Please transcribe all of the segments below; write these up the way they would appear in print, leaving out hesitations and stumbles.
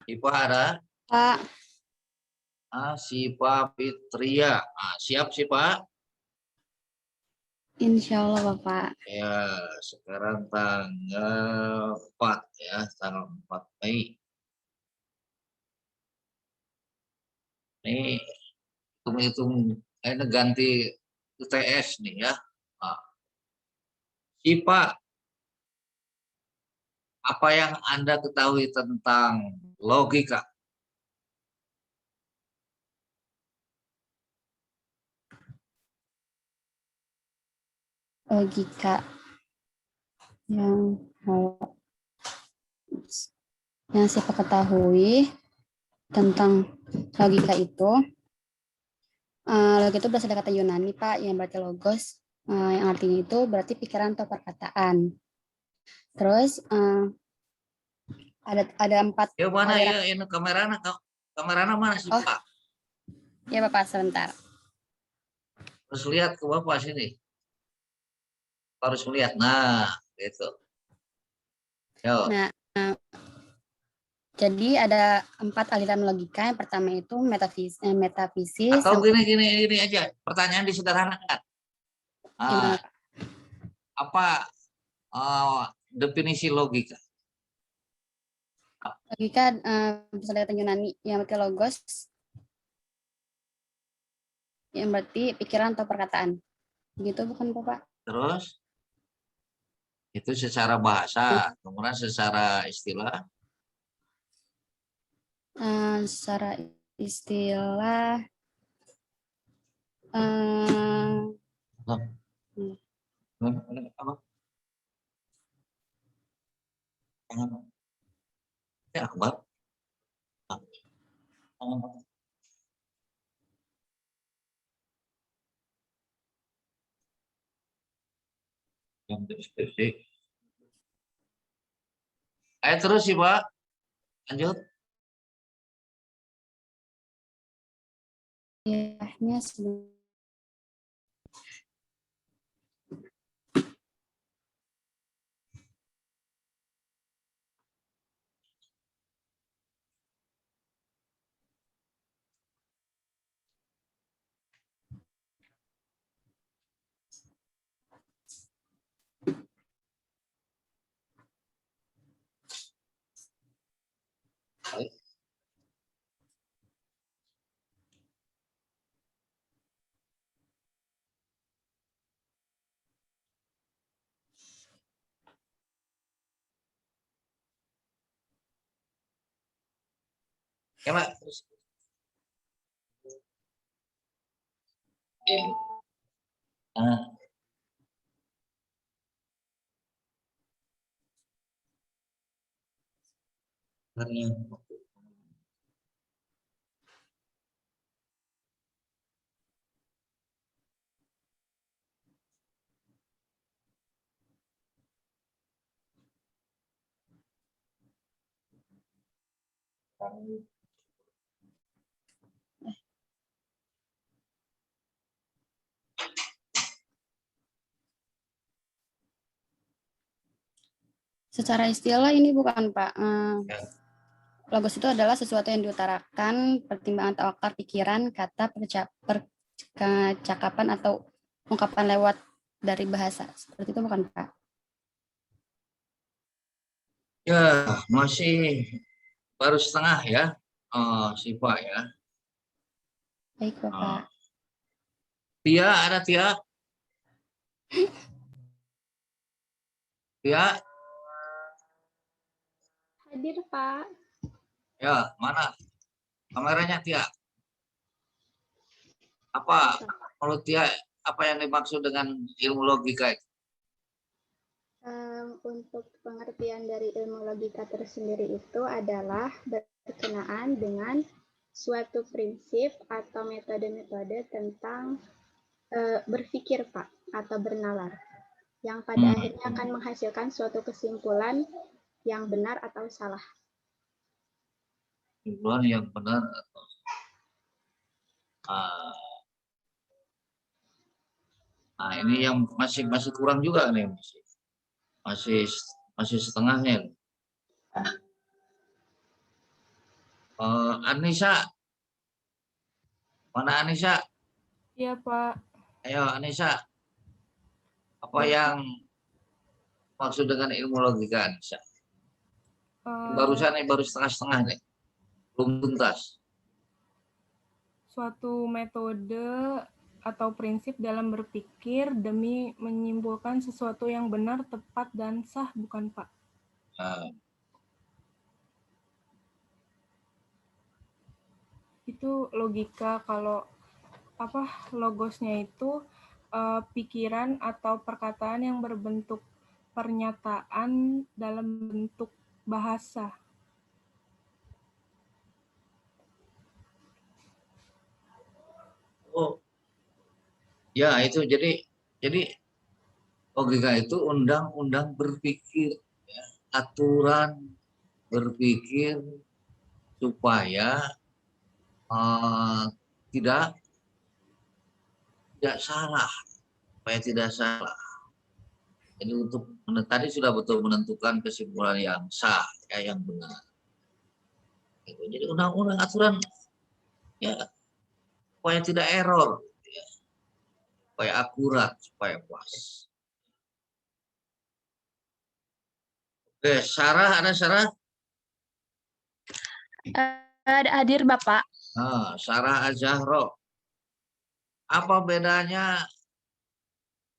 Sipa ada? Pak. Sipa Fitria. Siap sih Pak? Insya Allah Bapak. Ya, sekarang tanggal 4 ya, tanggal 4 Mei. Ini hitung-hitung, ini ganti UTS nih ya. Sipa, apa yang Anda ketahui tentang logika? Logika yang saya ketahui tentang logika itu, logika itu berasal dari kata Yunani Pak, yang berarti logos, yang artinya itu berarti pikiran atau perkataan. Terus ada 4 Ya mana aliran. ya ini kameranya mana sih Pak? Ya Bapak, sebentar. Harus lihat ke Bapak sini. Harus melihat. Nah, gitu. Yo. Nah, jadi ada 4 aliran logika. Yang pertama itu metafisis. Atau gini aja, pertanyaan disederhanakan. Gimana Pak? Apa definisi logika? Logika berasal dari kata Yunani yang berarti logos, yang berarti pikiran atau perkataan. Gitu bukan Bapak? Terus itu secara bahasa, kemudian secara istilah. Secara istilah Apa? Ya, Akbar. Yang deskripsi. Terus sih Pak, lanjut. ilahnya Baik. Ya Pak, terus. Ah, secara istilah ini bukan Pak. ya. Logos itu adalah sesuatu yang diutarakan, pertimbangan atau akar pikiran, kata, percakapan atau ungkapan lewat dari bahasa. Seperti itu bukan Pak? Ya, masih baru setengah ya, si Pak ya. Baik Bapak. Tia, ada Tia? Tia? Hadir Pak. Ya, mana? Kameranya Tia. Apa menurut Tia, apa yang dimaksud dengan ilmu logika itu? Untuk pengertian dari ilmu logika tersendiri itu adalah berkenaan dengan suatu prinsip atau metode-metode tentang berpikir Pak, atau bernalar, yang pada akhirnya akan menghasilkan suatu kesimpulan yang benar atau salah. Kesimpulan yang benar atau nah ini yang masih kurang juga nih. Masih masih setengahnya. Anissa, mana Anissa? Iya, Pak. Ayo Anissa, apa Ya, yang maksud dengan ilmu logika Anissa? eh, Barusan nih baru setengah-setengah nih, belum tuntas. suatu metode atau prinsip dalam berpikir demi menyimpulkan sesuatu yang benar, tepat, dan sah, bukan, Pak? Nah, Itu logika. Kalau logosnya itu pikiran atau perkataan yang berbentuk pernyataan dalam bentuk bahasa. oh ya itu jadi logika itu undang-undang berpikir, ya, aturan berpikir supaya tidak salah, supaya tidak salah. Jadi untuk tadi sudah betul menentukan kesimpulan yang sah, ya, yang benar. Gitu. Jadi undang-undang aturan ya supaya tidak error, ya, supaya akurat, supaya pas. Oke, Sarah, ada Sarah? Ada hadir Bapak. Nah, Sarah Azahro. Apa bedanya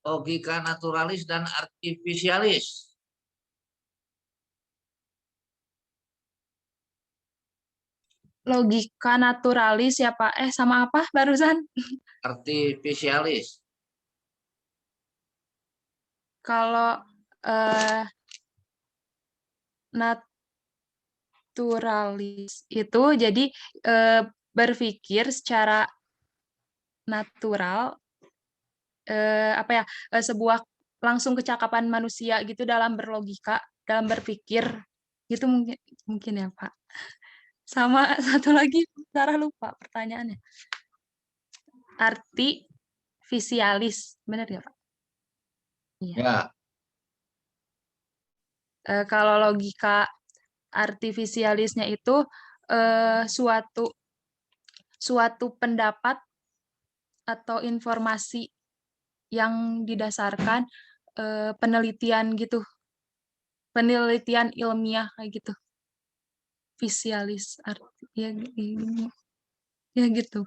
logika naturalis dan artifisialis? Logika naturalis ya Pak. Sama apa barusan? Artifisialis. Kalau naturalis itu jadi berpikir secara natural, sebuah langsung kecakapan manusia gitu dalam berlogika, dalam berpikir gitu mungkin ya Pak. Sama satu lagi Sarah lupa pertanyaannya. Artifisialis, benar ya Pak? Iya. Ya, Kalau logika artifisialisnya itu suatu pendapat atau informasi yang didasarkan penelitian gitu, penelitian ilmiah kayak gitu. Visialis ya gitu.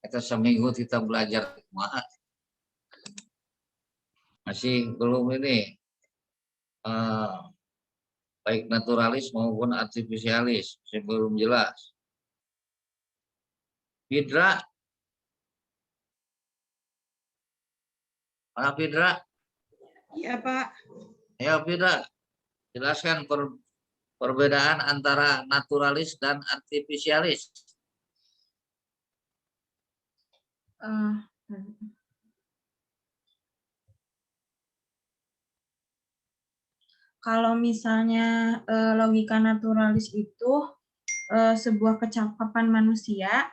kita seminggu kita belajar masih belum ini baik naturalis maupun artifisialis masih belum jelas. Fidra, mana Fidra? Iya Pak. Ya Fidra, jelaskan perbedaan antara naturalis dan artifisialis. Kalau misalnya logika naturalis itu sebuah kecakapan manusia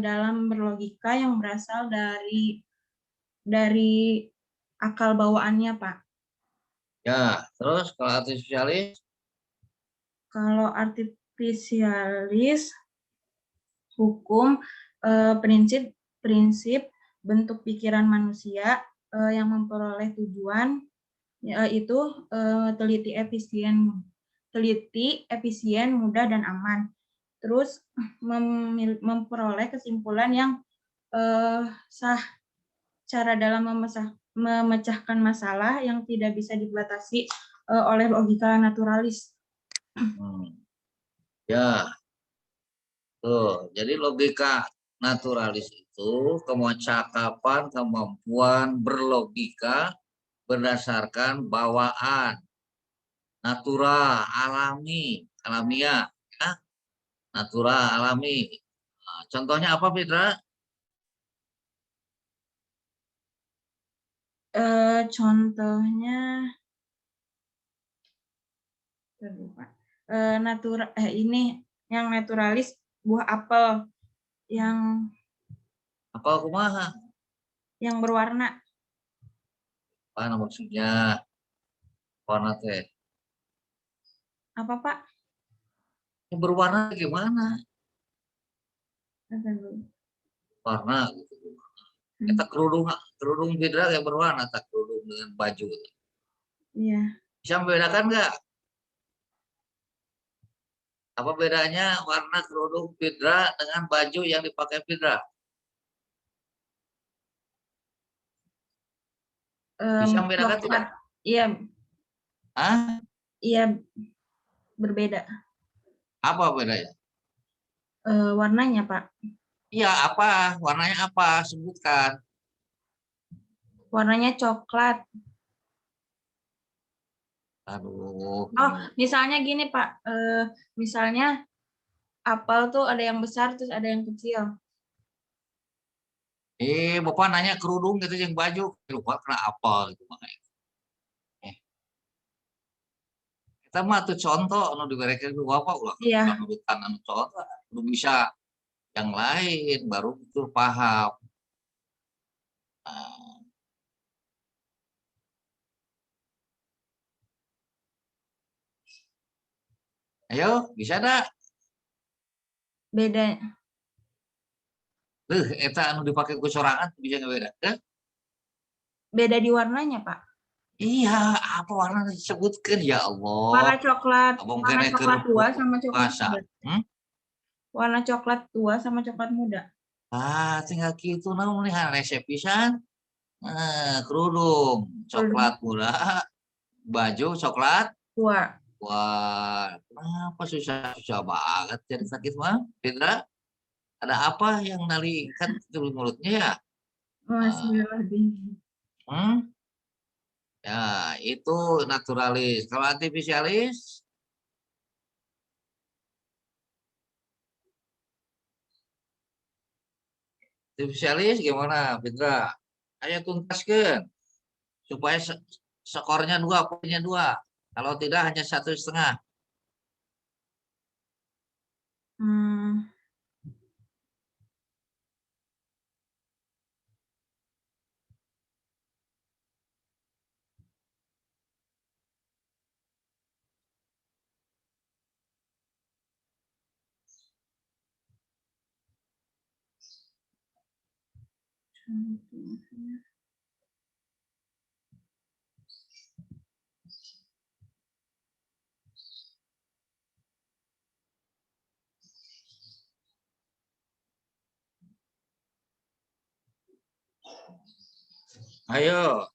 dalam berlogika yang berasal dari akal bawaannya, Pak. Ya, terus kalau artifisialis? Kalau artifisialis hukum prinsip bentuk pikiran manusia yang memperoleh tujuan itu teliti, efisien, mudah dan aman. Terus memperoleh kesimpulan yang sah, cara dalam memecahkan masalah yang tidak bisa dibatasi oleh logika naturalis. Ya, tuh. Jadi logika naturalis itu kemampuan berlogika berdasarkan bawaan alamiah, ya, alami. Nah, contohnya apa, Fitra? Contohnya ini yang naturalis buah apel yang Apel kumaha? yang berwarna. Apa maksudnya warna teh? Apa Pak? Berwarna gimana? Apa dulu? Warna gitu. Hmm. Kita kerudung Fidra yang berwarna, tak kerudung dengan baju. Iya. Bisa membedakan nggak? Apa bedanya warna kerudung Fidra dengan baju yang dipakai Fidra? Bisa membedakan tidak? Coklat. Iya, Hah? iya berbeda. Apa bedanya? Warnanya Pak. Iya, apa? Warnanya apa? Sebutkan. Warnanya coklat. Aduh. Oh, misalnya gini Pak. Misalnya apel tuh ada yang besar terus ada yang kecil. Bapak nanya kerudung gitu yang baju. Lupa kena apa gitu makanya. Kita mah tuh contoh anu diberikan ke Bapak ulah Iya. nudutan anu contoh. Belum bisa yang lain baru betul paham. Nah, ayo, bisa dah. Beda. Eta anu dipakai ku sorangan bisa ngebeda. Beda di warnanya Pak. Iya, apa warna disebutkan ya Allah. Warna coklat. Abang Warna kena coklat tua sama coklat puasa. muda. Warna coklat tua sama coklat muda. Tinggal gitu namun nih resep pisan. Kerudung coklat muda, baju coklat Tua. wah, kenapa susah banget jadi sakit mah, Fitra? Ada apa yang nalikan di mulutnya ya? Masih lebih. Hmm? Ya, itu naturalis. Kalau artifisialis, gimana, Fitra? Ayo tuntaskan supaya skornya 2, poinnya 2. Kalau tidak hanya 1,5. Hmm. Ayo,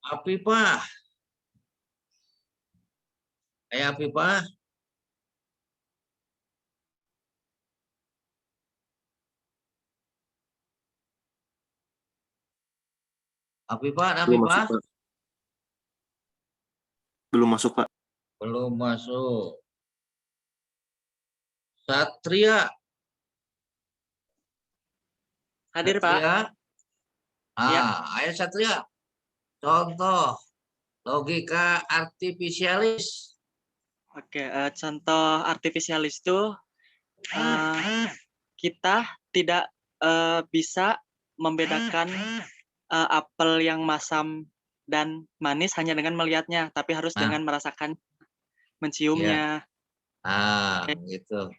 Afifah. Ayo Afifah. Afifah, Belum masuk, Afifah. Pak. Belum masuk, Pak. Belum masuk. Satria. Hadir, Pak. Satria. Ya. Ayo Satria. Contoh logika artifisialis. Oke, contoh artifisialis itu kita tidak bisa membedakan apel yang masam dan manis hanya dengan melihatnya, tapi harus dengan merasakan, menciumnya. Gitu.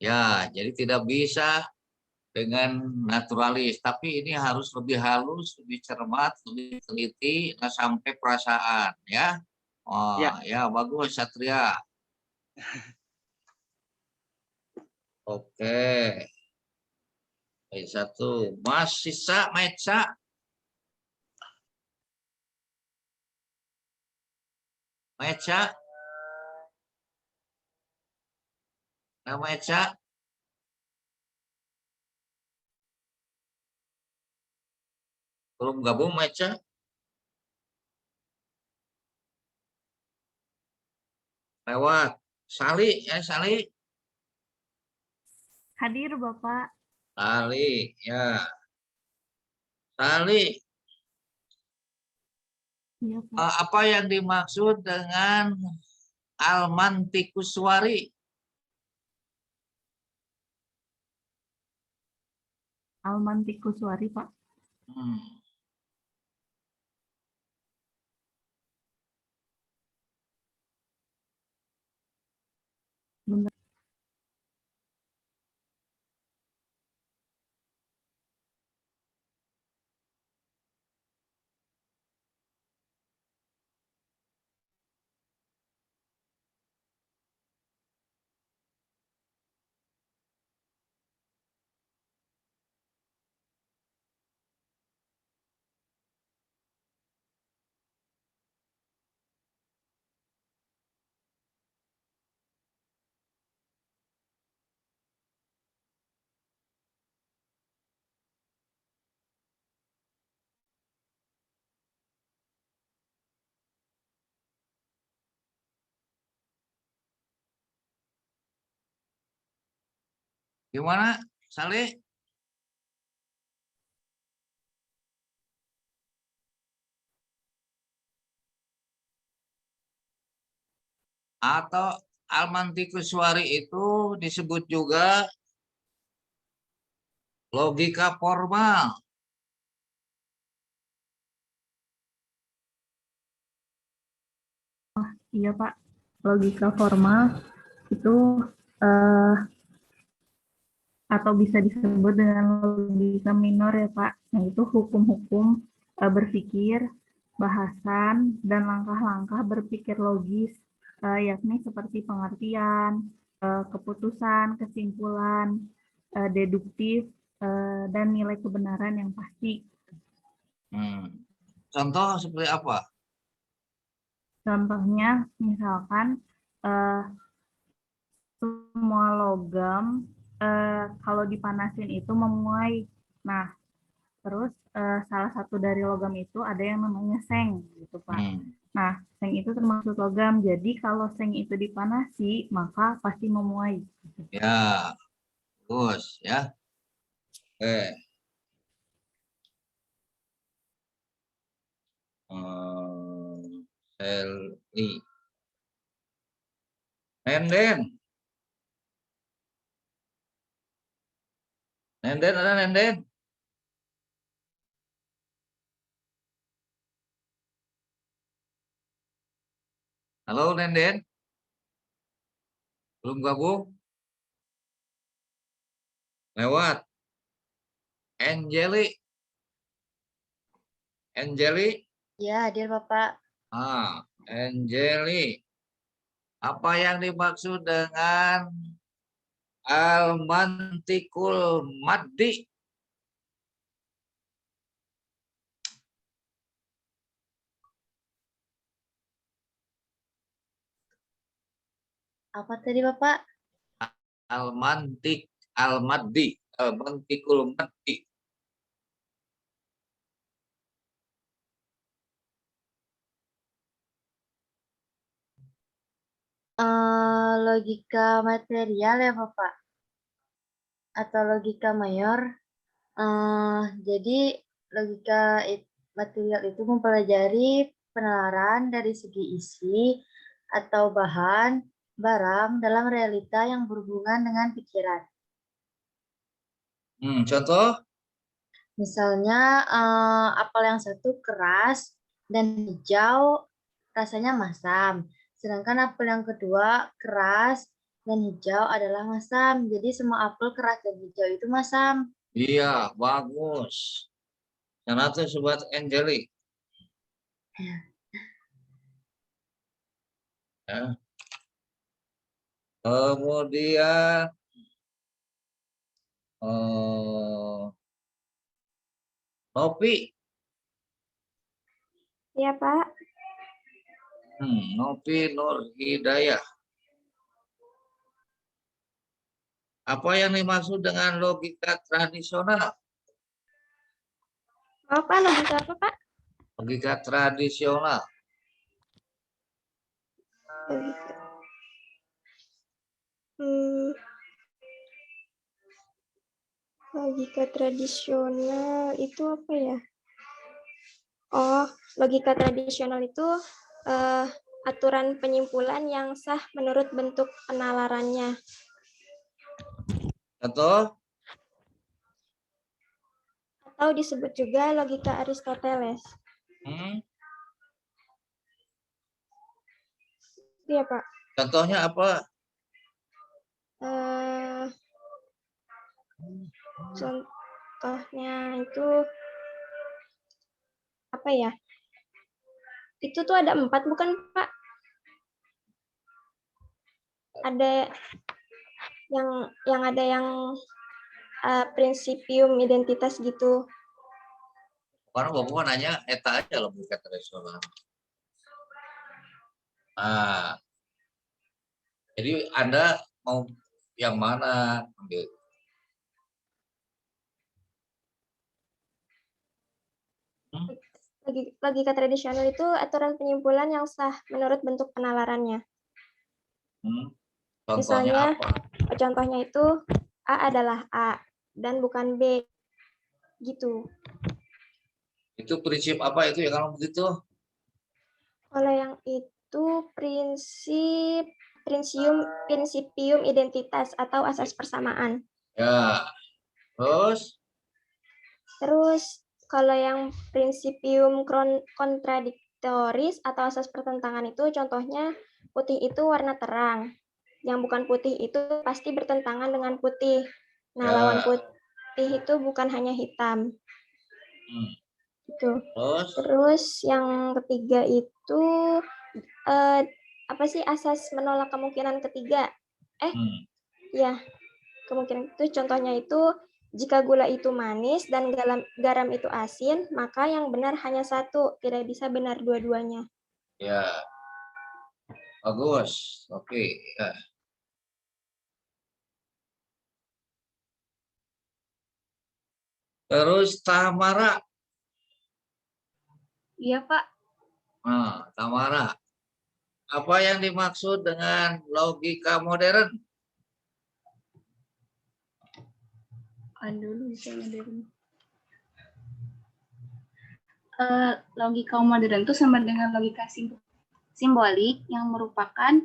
Ya, jadi tidak bisa dengan naturalis, tapi ini harus lebih halus, lebih cermat, lebih teliti, nggak sampai perasaan, ya. Oh, ya bagus Satria. Oke. Baik, 1. Mas Sisa, Maitsa. Maitsa. Nah, Maitsa. Belum gabung Maitsa. Lewat. Sali, Sali. Hadir, Bapak. Sali, ya. Sali. Iya, Pak. Apa yang dimaksud dengan almantikuswari? Almantikuswari, Pak. Benar. Gimana, Saleh? Atau Al-Mantiquswari itu disebut juga logika formal. Iya, Pak. Logika formal itu eh, atau bisa disebut dengan logika minor ya, Pak. Yaitu hukum-hukum berpikir, bahasan, dan langkah-langkah berpikir logis, yakni seperti pengertian, keputusan, kesimpulan, deduktif, dan nilai kebenaran yang pasti. Contoh seperti apa? Contohnya, misalkan semua logam kalau dipanasin itu memuai. Nah, terus salah satu dari logam itu ada yang namanya seng, gitu Pak. Nah, seng itu termasuk logam. Jadi kalau seng itu dipanasi, maka pasti memuai. Ya, terus ya. Seli. Nenden. Nenden ada Nenden? Halo Nenden? Belum gabung? Lewat. Angeli. Angeli. Ya, hadir Bapak. Angeli. Apa yang dimaksud dengan al-mantikul maddi? Apa tadi Bapak? Al-mantik al-maddi. Al-mantikul maddi. Logika material ya Bapak? Atau logika mayor? Jadi logika material itu mempelajari penalaran dari segi isi atau bahan barang dalam realita yang berhubungan dengan pikiran. Contoh? Misalnya apel yang satu keras dan hijau rasanya masam. Sedangkan apel yang kedua keras dan hijau adalah masam. Jadi semua apel keras dan hijau itu masam. Iya, bagus. Yang itu sobat Angeli. Ya. Kemudian Nopi. Iya, Pak. Nopi Nur Hidayah. Apa yang dimaksud dengan logika tradisional? Apa logika apa, Pak? Logika tradisional. Logika tradisional itu apa ya? Oh, logika tradisional itu aturan penyimpulan yang sah menurut bentuk penalarannya. Contoh? Atau disebut juga logika Aristoteles. Iya, Pak. Contohnya apa? Eh, contohnya itu apa ya? Itu tuh ada 4 bukan Pak? Ada yang prinsipium identitas gitu. Karena Bapak mau nanya eta aja logika tradisional. Nah, jadi Anda mau yang mana? Ambil. Logika tradisional itu aturan penyimpulan yang sah menurut bentuk penalarannya. Contohnya Misalnya, apa? contohnya itu A adalah A dan bukan B. Gitu. Itu prinsip apa itu ya kalau begitu? Kalau yang itu prinsipium identitas atau asas persamaan. Ya. Terus kalau yang prinsipium kontradiktoris atau asas pertentangan itu contohnya putih itu warna terang. Yang bukan putih itu pasti bertentangan dengan putih. Nah, lawan putih itu bukan hanya hitam. Gitu. Terus yang ketiga itu apa sih asas menolak kemungkinan ketiga? Ya, kemungkinan itu contohnya itu jika gula itu manis dan garam itu asin, maka yang benar hanya satu, tidak bisa benar dua-duanya. Ya, bagus. Oke. Ya. Terus Tamara. Iya, Pak. Nah, Tamara. Apa yang dimaksud dengan logika modern? Logika modern itu sama dengan logika simbolik yang merupakan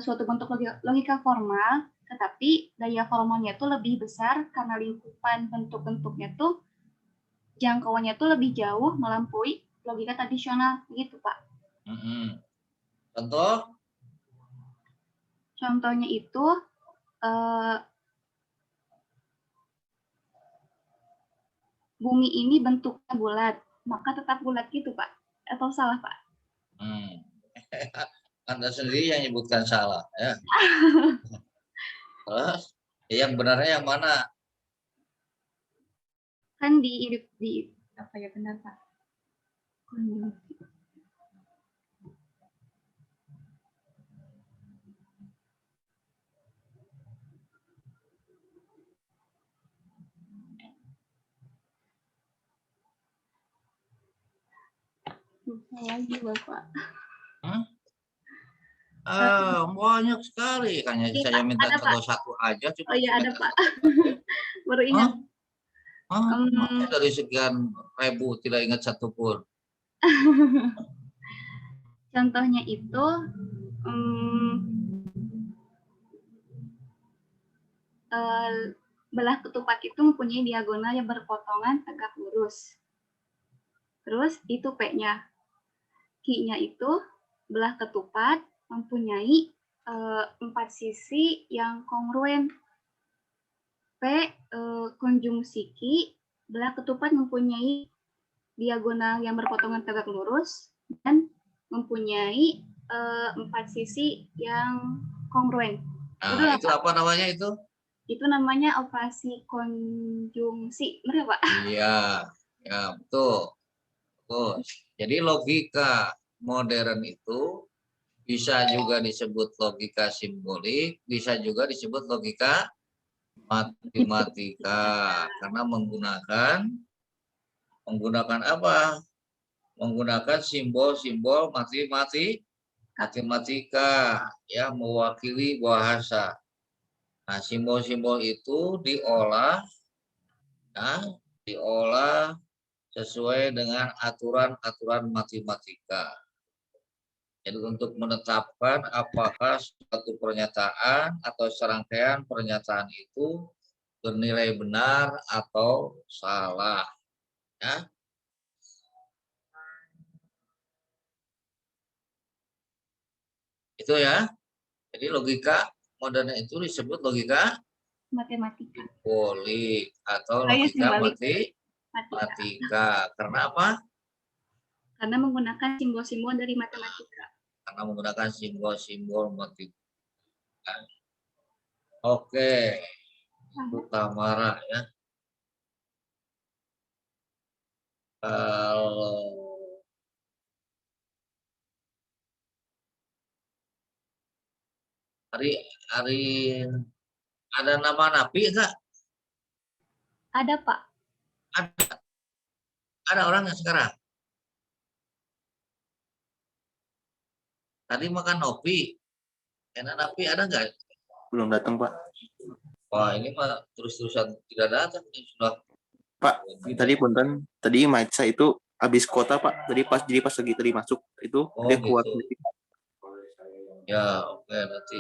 suatu bentuk logika formal, tetapi daya formalnya itu lebih besar karena lingkupan bentuk-bentuknya tuh jangkauannya tuh lebih jauh melampaui logika tradisional, gitu Pak. Contoh? Contohnya itu bumi ini bentuknya bulat, maka tetap bulat gitu Pak. Atau salah Pak? Anda sendiri yang menyebutkan salah. Ya. Terus yang benarnya yang mana? Kan di apa ya benar Pak? Lagi Bapak. Banyak sekali. Hanya ya, saya minta ada, contoh satu aja. Oh iya ada Pak. Baru ingat. Dari sekian ribu tidak ingat satu pun. Contohnya itu belah ketupat itu mempunyai diagonal yang berpotongan tegak lurus. Terus itu P-nya. Q-nya itu belah ketupat mempunyai 4 sisi yang kongruen. P konjungsi Q, belah ketupat mempunyai diagonal yang berpotongan tegak lurus dan mempunyai 4 sisi yang kongruen. Nah, itu apa namanya itu? Itu namanya operasi konjungsi, benar Pak? Iya, ya betul. Jadi logika modern itu bisa juga disebut logika simbolik, bisa juga disebut logika matematika karena menggunakan apa? Menggunakan simbol-simbol matematika ya mewakili bahasa. Nah, simbol-simbol itu diolah sesuai dengan aturan-aturan matematika. Jadi untuk menetapkan apakah suatu pernyataan atau serangkaian pernyataan itu bernilai benar atau salah. Ya. Itu ya. Jadi logika modern itu disebut logika Matematika. simbolik atau Oh, iya, logika simbolik. matematika. Karena apa? Karena menggunakan simbol-simbol dari matematika. Karena menggunakan simbol-simbol matematika. Oke, itu Tamara ya. Kalau hari ada nama napi enggak? Ada, Pak. Ada orang yang sekarang. Tadi makan Nopi. Enak napi ada enggak? Belum datang, Pak. Wah, ini mah terus-terusan tidak datang nih sudah. Pak, tadi punten, tadi Maitsa itu habis kuota, Pak. Tadi pas lagi tadi masuk itu dia keluar. Gitu. Ya, oke, nanti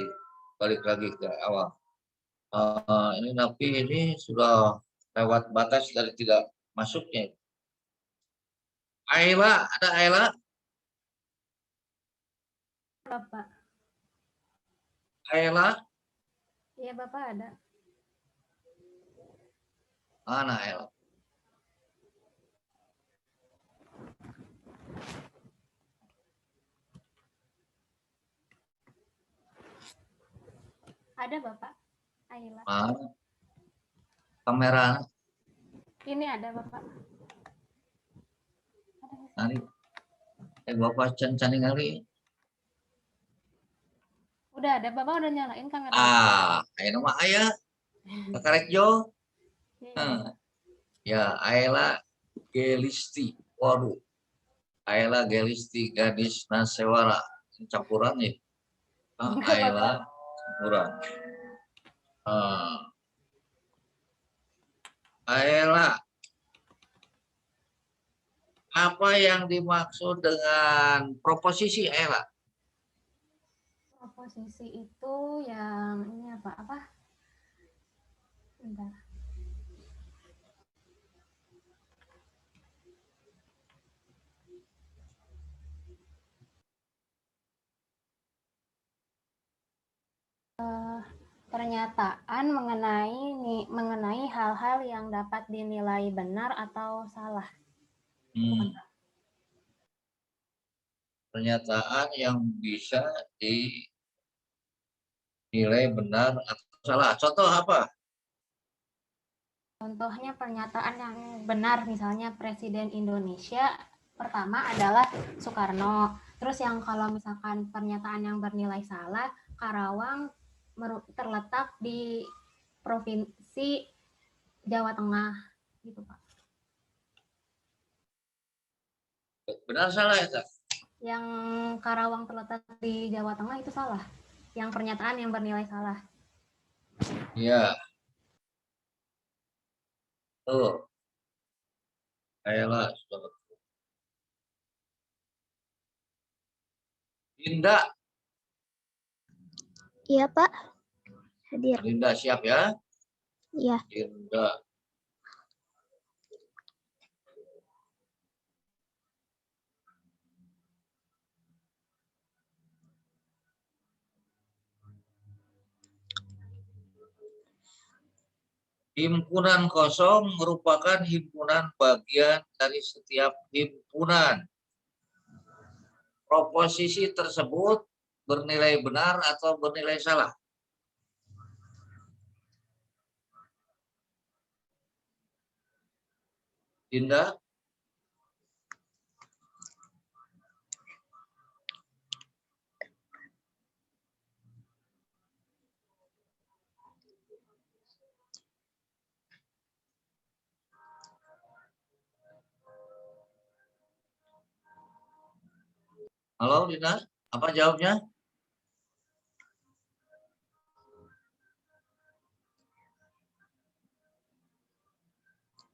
balik lagi ke awal. Ini napi ini sudah lewat batas dari tidak masuknya. Ayla, ada Ayla? Bapak. Ayla? Iya, Bapak ada. Mana Ayla? Ada, Bapak. Ayla. Mana? Kamera? Ini ada, Bapak. Nari. Bapak can kali. Udah ada, Bapak udah nyalain kamera. Ayo nama ayah. Karek Jo. Ya, Ayla Gelisti. Waduh. Ayla Gelisti gadis Nasewara. Campuran nih. Ayla campuran. Ayla. Apa yang dimaksud dengan proposisi Ayla? Proposisi itu yang ini apa? Bentar. Pernyataan mengenai hal-hal yang dapat dinilai benar atau salah. Pernyataan yang bisa dinilai benar atau salah. Contoh apa? Contohnya pernyataan yang benar, misalnya Presiden Indonesia pertama adalah Soekarno. Terus yang kalau misalkan pernyataan yang bernilai salah, Karawang terletak di Provinsi Jawa Tengah, gitu Pak. Benar salah ya? Yang Karawang terletak di Jawa Tengah itu salah. Yang pernyataan yang bernilai salah. Iya. Tuh. Ayolah, sudah betul. Dinda. Iya, Pak. Hadir. Dinda siap ya? Iya. Dinda. Himpunan kosong merupakan himpunan bagian dari setiap himpunan. Proposisi tersebut bernilai benar atau bernilai salah? Dinda? Halo Dinda, apa jawabnya?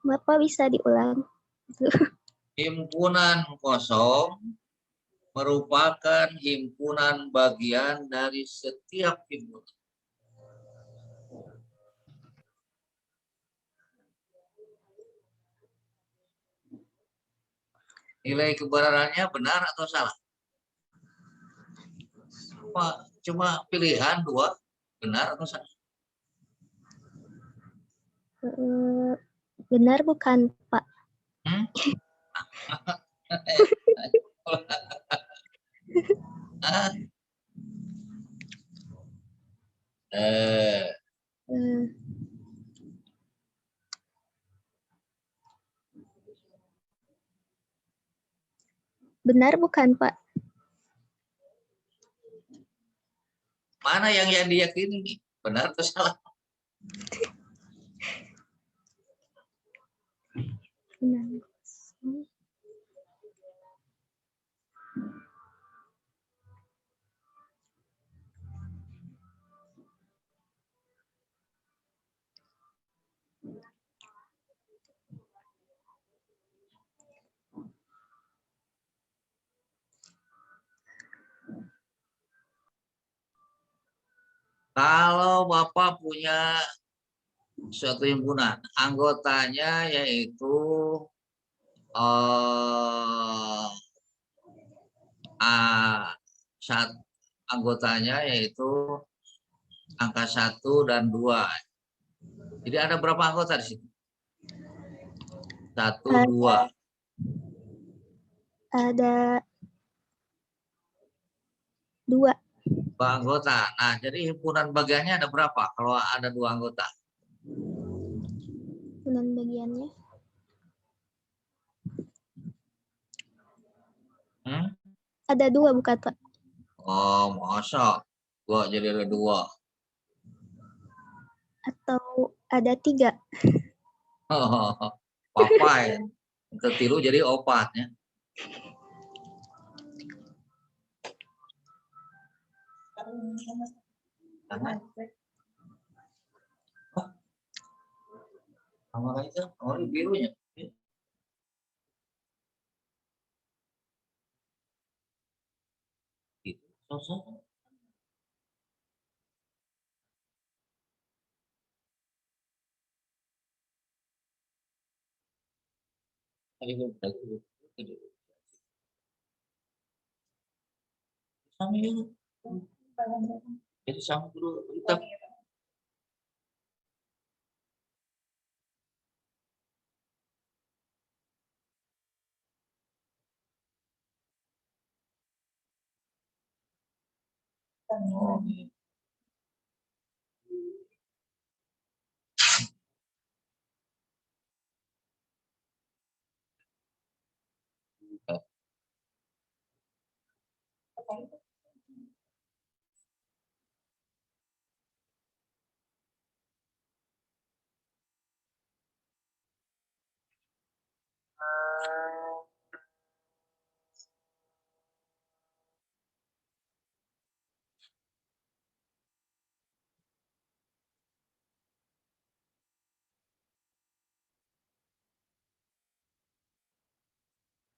Bapak bisa diulang. Himpunan kosong merupakan himpunan bagian dari setiap himpunan. Nilai kebenarannya benar atau salah? Cuma pilihan dua. Benar atau salah? Benar bukan, Pak? Hmm? Ah, Benar bukan, Pak? mana yang diyakini? Benar atau salah? Benar. Kalau Bapak punya suatu himpunan, anggotanya yaitu anggotanya yaitu angka 1 dan 2. Jadi ada berapa anggota di situ? 1, 2. Ada 2. 2 anggota. Nah, jadi himpunan bagiannya ada berapa kalau ada 2 anggota? Himpunan bagiannya. Ada 2 bukan, Pak? Oh, masa? 2 jadi ada 2. Atau ada 3? Papai. Ketiru jadi opat ya. Sama aja, birunya. Gitu. Jadi sama dulu hitam. Oh, iya.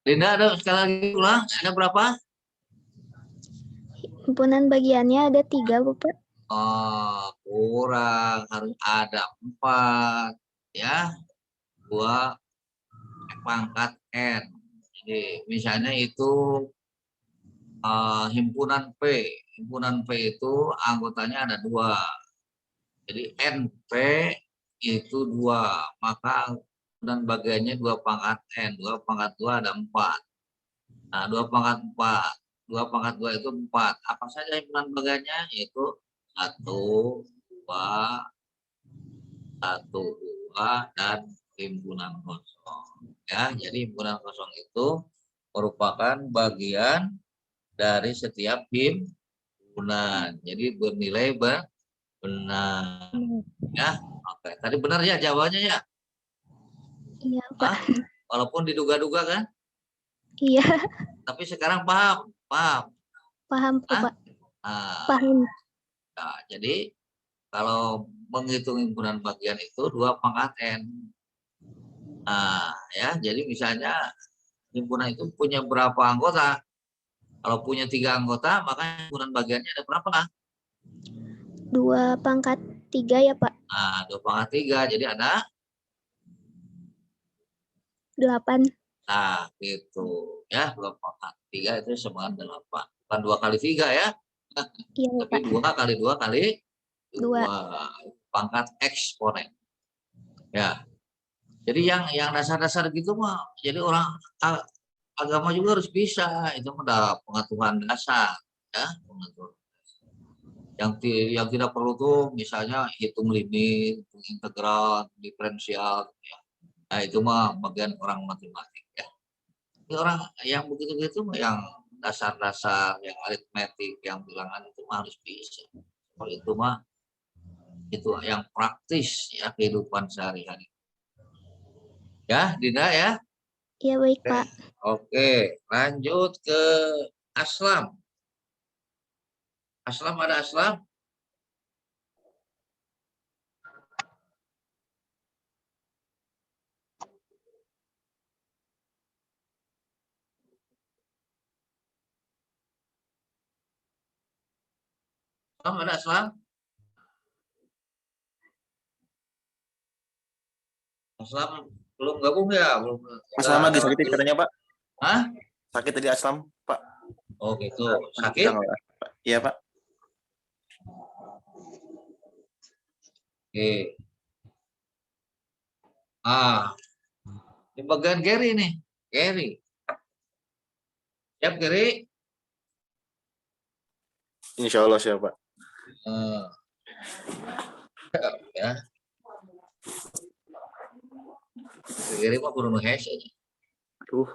Linda, ada sekali lagi ulang, ada berapa? Himpunan bagiannya ada 3, Bapak. Oh, kurang, harus ada 4 ya, 2 pangkat N. Jadi misalnya itu himpunan P itu anggotanya ada 2. Jadi NP itu 2, maka dan bagiannya 2 pangkat N, 2 pangkat 2 ada 4. Nah, 2 pangkat 4, 2 pangkat 2 itu 4. Apa saja himpunan bagiannya? Yaitu 1, 2, 1, 2, dan himpunan kosong. Ya, jadi himpunan kosong itu merupakan bagian dari setiap himpunan. Jadi bernilai benar. Ya, oke. Tadi benar ya jawabannya ya? Iya, Pak. Walaupun diduga-duga kan? Iya. Tapi sekarang paham? Paham, Pak. Paham. Nah, jadi kalau menghitung himpunan bagian itu 2 pangkat N. Nah, ya, jadi misalnya himpunan itu punya berapa anggota? Kalau punya 3 anggota, maka himpunan bagiannya ada berapa? 2 pangkat 3 ya, Pak? Nah, 2 pangkat 3, jadi ada 8. Nah, gitu. Ya, 2 pangkat 3 itu sama 8. Bukan 2 kali 3 ya. Iya, Tapi 2 kali 2 kali 2. Pangkat eksponen. Ya. Jadi yang dasar-dasar gitu mah, jadi orang agama juga harus bisa. Itu udah pengetahuan dasar, ya. Pengetahuan. Yang tidak perlu tuh misalnya hitung limit, hitung integral, diferensial, ya. Nah, itu mah bagian orang matematik, ya. Ini orang yang begitu-begitu mah yang dasar-dasar, yang aritmetik, yang bilangan itu mah harus bisa. Kalau itu mah itu yang praktis ya kehidupan sehari-hari. Ya, Dinda ya. Iya baik Pak. Oke, lanjut ke Aslam. Aslam ada Aslam? Aslam ada Aslam? Aslam belum gabung ya? Belum. Aslam lagi sakit katanya Pak. Hah? Sakit tadi Aslam Pak. Oh gitu. Sakit? Iya Pak. Oke. Di bagian Gary nih. Gary. Siap Gary? Insya Allah siap Pak. Ya. Gary mah kudu ngehes aja. Aduh.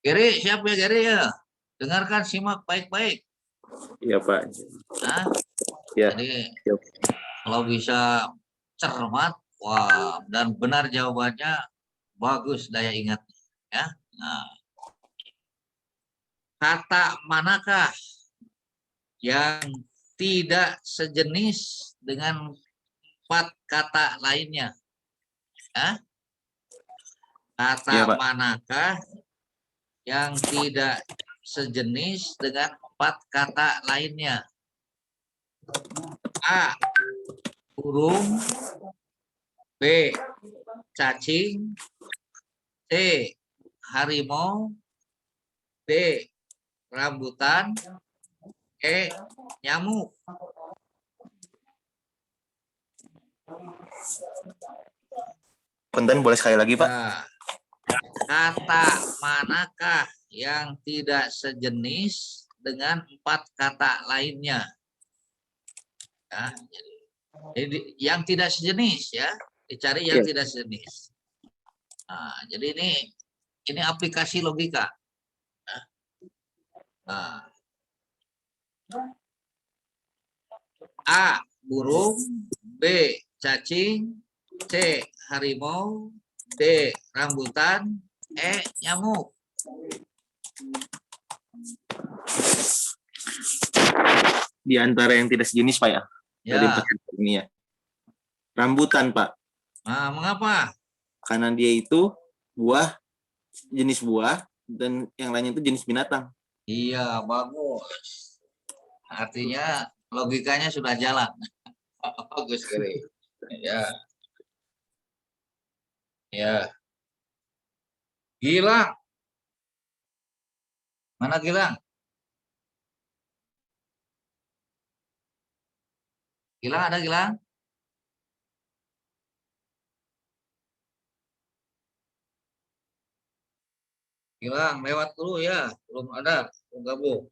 Gary, siap ya Gary ya? Dengarkan, simak baik-baik. Iya Pak. Nah, ya. Jadi kalau bisa cermat, wah, dan benar jawabannya, bagus daya ingat. Ya. Nah, kata manakah yang tidak sejenis dengan 4 kata lainnya? Ya? Kata Ya, Pak. manakah yang tidak sejenis dengan 4 kata lainnya? A. Burung. B. Cacing. C. Harimau. D. Rambutan. E. Nyamuk. Punten boleh sekali lagi Pak? Nah, kata manakah yang tidak sejenis dengan 4 kata lainnya? Ya, jadi yang tidak sejenis ya, dicari yang tidak sejenis. Nah, jadi ini aplikasi logika. Nah. A. Burung. B. Cacing. C. Harimau. D. Rambutan. E. Nyamuk. Di antara yang tidak sejenis Pak ya? Dari 4 kata ini ya. Rambutan Pak. Nah, mengapa? Karena dia itu buah, jenis buah, dan yang lainnya itu jenis binatang. Iya, bagus. Artinya logikanya sudah jalan. Bagus kiri. Ya. Ya. Gilang. Mana Gilang? Gilang ada Gilang? Gilang lewat dulu ya, belum ada, belum gabung.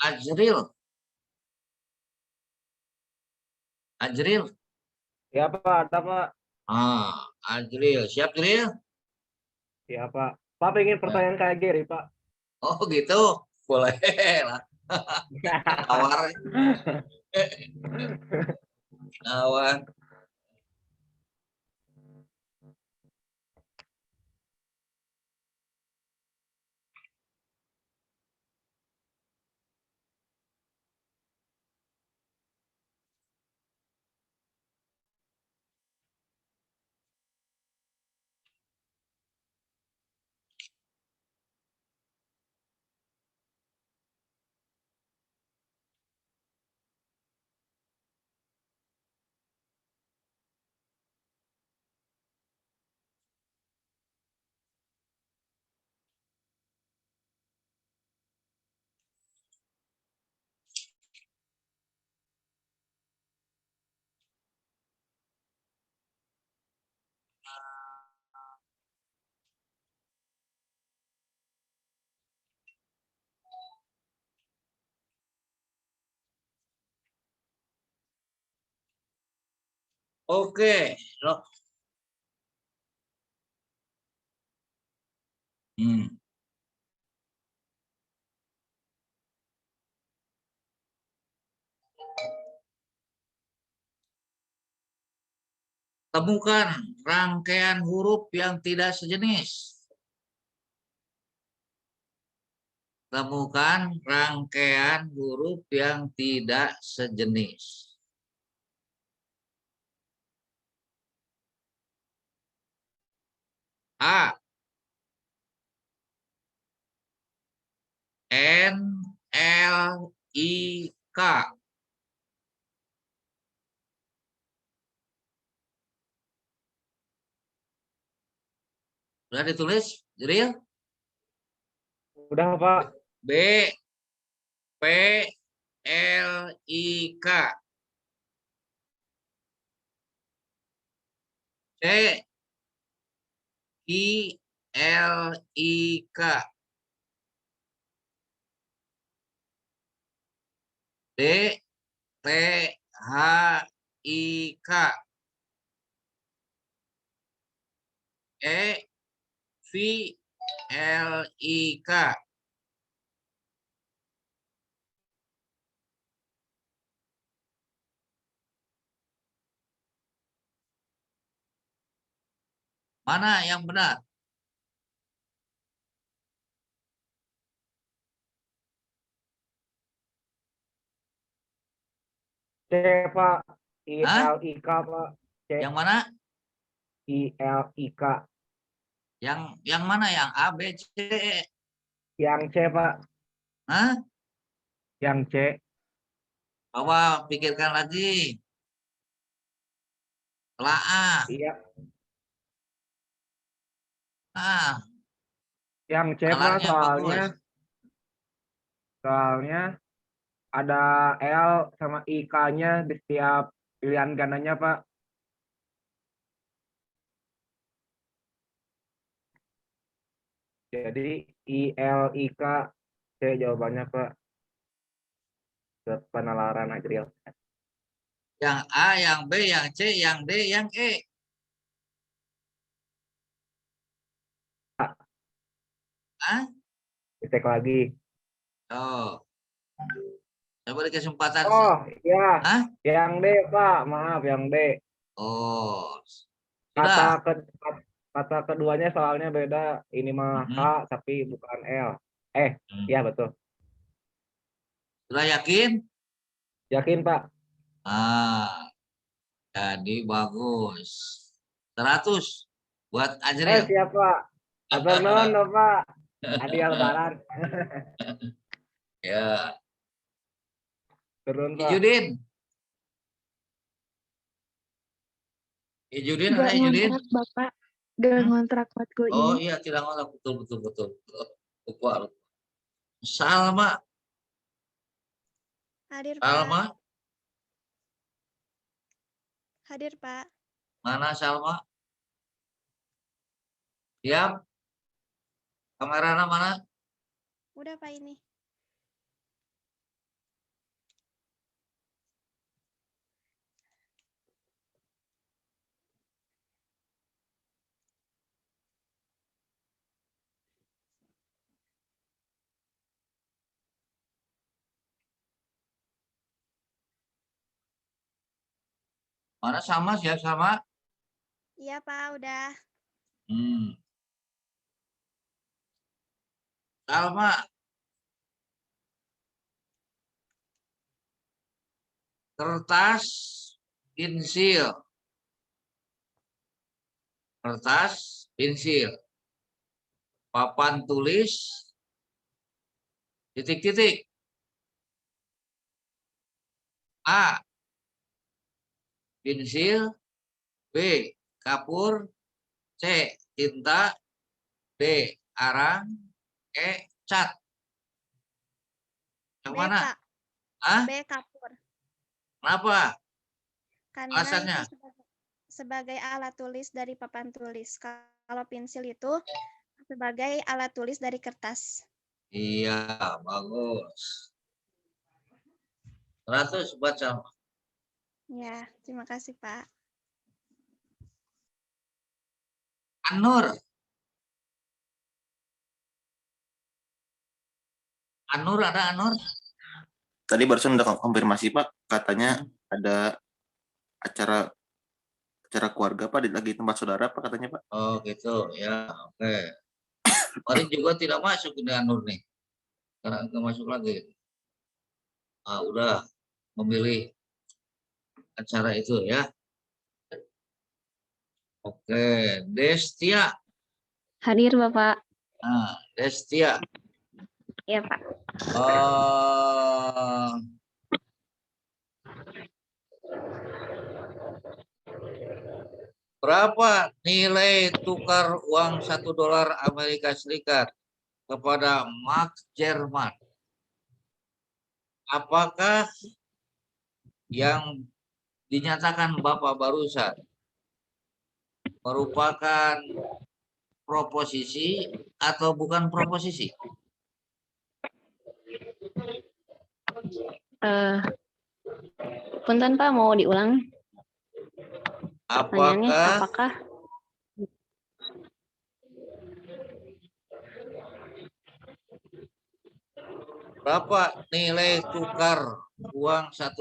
Ajril. Ajril. Ya Pak, ada Pak. Ajril. Siap Ajril? Ya Pak. Pak pengen pertanyaan kayak Gary Pak. Oh gitu, boleh lah. Awar. Awar. Oke, loh. Temukan rangkaian huruf yang tidak sejenis. Temukan rangkaian huruf yang tidak sejenis. A. N, L, I, K. Sudah ditulis, Jiril? Udah, Pak. B, P, L, I, K. C, I, L, I, K. D, T, H, I, K. E, V, L, I, K. Mana yang benar? C, Pak. Hah? ILIK, Pak. C. Yang mana? ILIK. Yang mana? Yang A, B, C? Yang C, Pak. Hah? Yang C. Coba pikirkan lagi. Setelah A. Iya. Ah, Yang C, Pak, nalarnya soalnya bagus. ada L sama IK-nya di setiap pilihan gandanya, Pak. Jadi ILIK C jawabannya, Pak. Ke penalaran Ajril. Yang A, yang B, yang C, yang D, yang E. Hah? Cek lagi. Oh. Coba di kesempatan. Oh, iya. Hah? Yang D, Pak. Maaf, yang D. Oh. Kata Sudah. kata keduanya soalnya beda. Ini mah H tapi bukan L. Iya betul. Sudah yakin? Yakin, Pak. Ah, jadi bagus. 100 buat Ajril. Siap, Pak. Atur nuhun, Pak. Hadiah lebaran. Ya. Turun, Pak. Ijudin. Ijudin, ada Ijudin? ngontrak, Bapak. Gak ngontrak waktu ini. Oh iya, tidak ngontrak. Betul. Lupa. Salma. Hadir, Salma. Pak. Hadir, Pak. Mana Salma? Siap? Kameranya mana? Udah, Pak, ini. Mana sama, siap sama? Iya, Pak, udah. Salma, kertas, pensil. Kertas, pensil. Papan tulis, titik-titik. A, pensil. B, kapur. C, tinta. D, arang. E, cat. Yang B, mana? Pak. Ah? B, kapur. Kenapa? Karena Alasannya? itu sebagai alat tulis dari papan tulis. Kalau pensil itu sebagai alat tulis dari kertas. Iya, bagus. 100 buat Salma. Ya, terima kasih, Pak. Anur. Anur, ada Anur? Tadi barusan udah konfirmasi Pak, katanya ada acara keluarga Pak lagi tempat saudara Pak katanya Pak. Oh gitu ya, oke. Kemarin juga tidak masuk ini Anur nih. Sekarang nggak masuk lagi. Ah, udah memilih acara itu ya. Oke, Destia. Hadir Bapak. Nah, Destia. Iya Pak. Berapa nilai tukar uang $1 Amerika Serikat kepada mark Jerman? Apakah yang dinyatakan Bapak barusan merupakan proposisi atau bukan proposisi? Punten Pak, mau diulang? Apakah berapa nilai tukar uang $1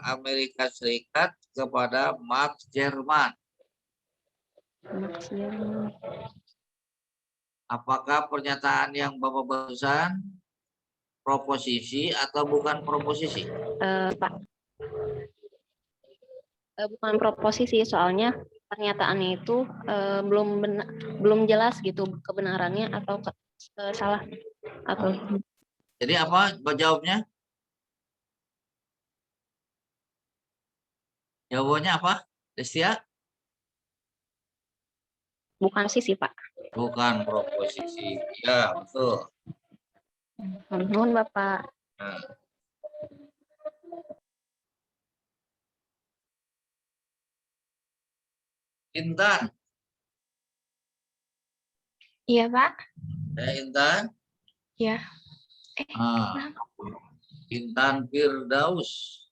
Amerika Serikat kepada mark Jerman? Apakah pernyataan yang Bapak barusan proposisi atau bukan proposisi? Pak, bukan proposisi, soalnya pernyataannya itu belum jelas gitu kebenarannya atau salah atau. Jadi apa jawabnya? Jawabannya apa, Destia? Bukan sisi Pak. Bukan proposisi. Ya, betul. Nuhun Bapak. Nah. Intan. Iya, Pak. Intan? Iya. Intan Firdaus.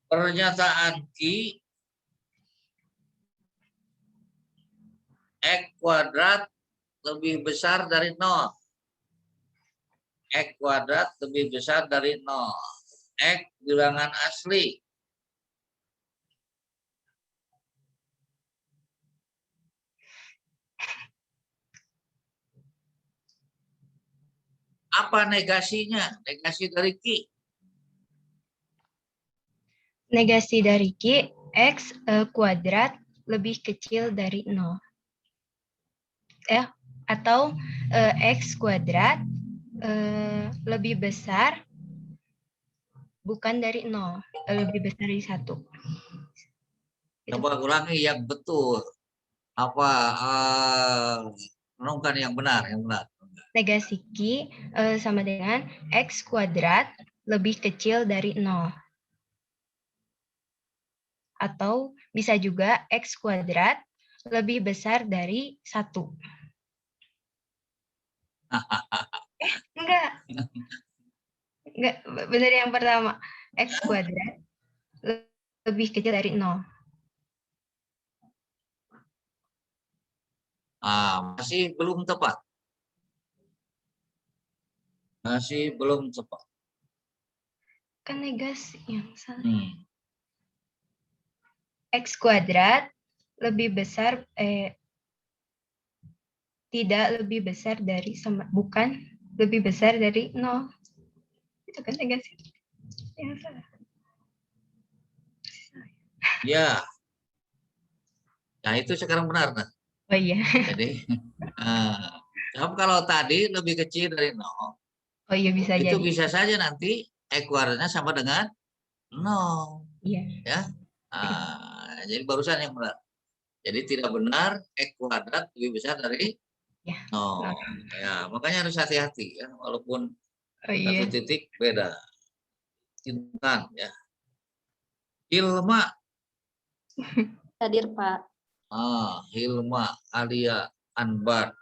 Pernyataan Ki X kuadrat lebih besar dari 0. X kuadrat lebih besar dari 0. X bilangan asli. Apa negasinya? Negasi dari Ki. Negasi dari Ki, X kuadrat lebih kecil dari 0. Atau X kuadrat lebih besar bukan dari 0, lebih besar dari 1. Coba ulangi yang betul. Apa renungkan yang benar, Negasi Ki sama dengan X kuadrat lebih kecil dari 0. Atau bisa juga X kuadrat lebih besar dari 1. Enggak, benar yang pertama. X kuadrat lebih kecil dari 0. Masih belum tepat. Masih belum tepat. Kan negasi yang salah. X kuadrat lebih besar, tidak lebih besar dari, bukan lebih besar dari 0. Itu kan negasi. Yang salah. Ya. Nah, itu sekarang benar. Nah. Oh iya. Jadi, kalau tadi lebih kecil dari 0, oh iya bisa itu jadi. bisa saja nanti kuadratnya sama dengan 0. Iya. Ya. Jadi barusan yang benar. Jadi tidak benar kuadrat lebih besar dari 0. Ya, makanya harus hati-hati ya, walaupun satu titik beda. Intan ya. Hilma. Hadir, Pak. Hilma Alia Anbar.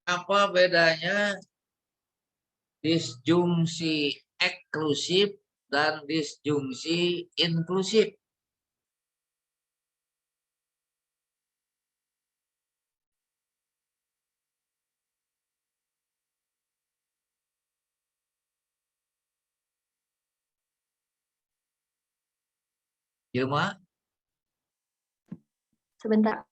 Apa bedanya disjungsi eksklusif dan disjungsi inklusif? Hilma? Sebentar.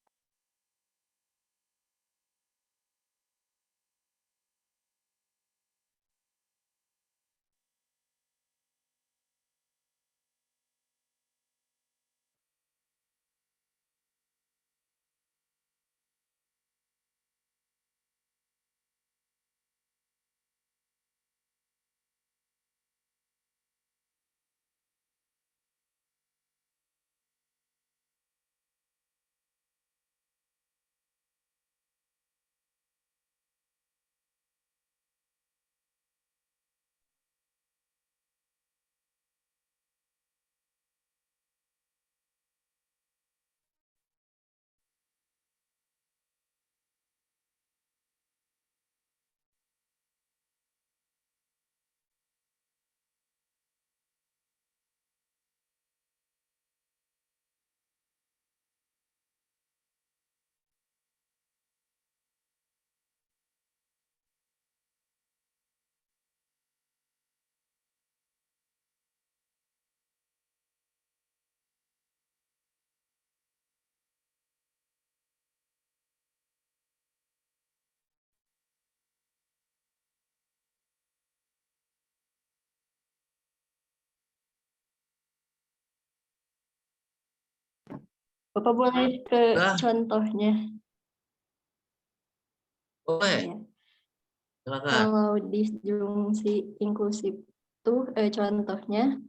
Bapak boleh ke contohnya? Boleh. Ya. Silakan. Kalau disjungsi inklusif itu contohnya,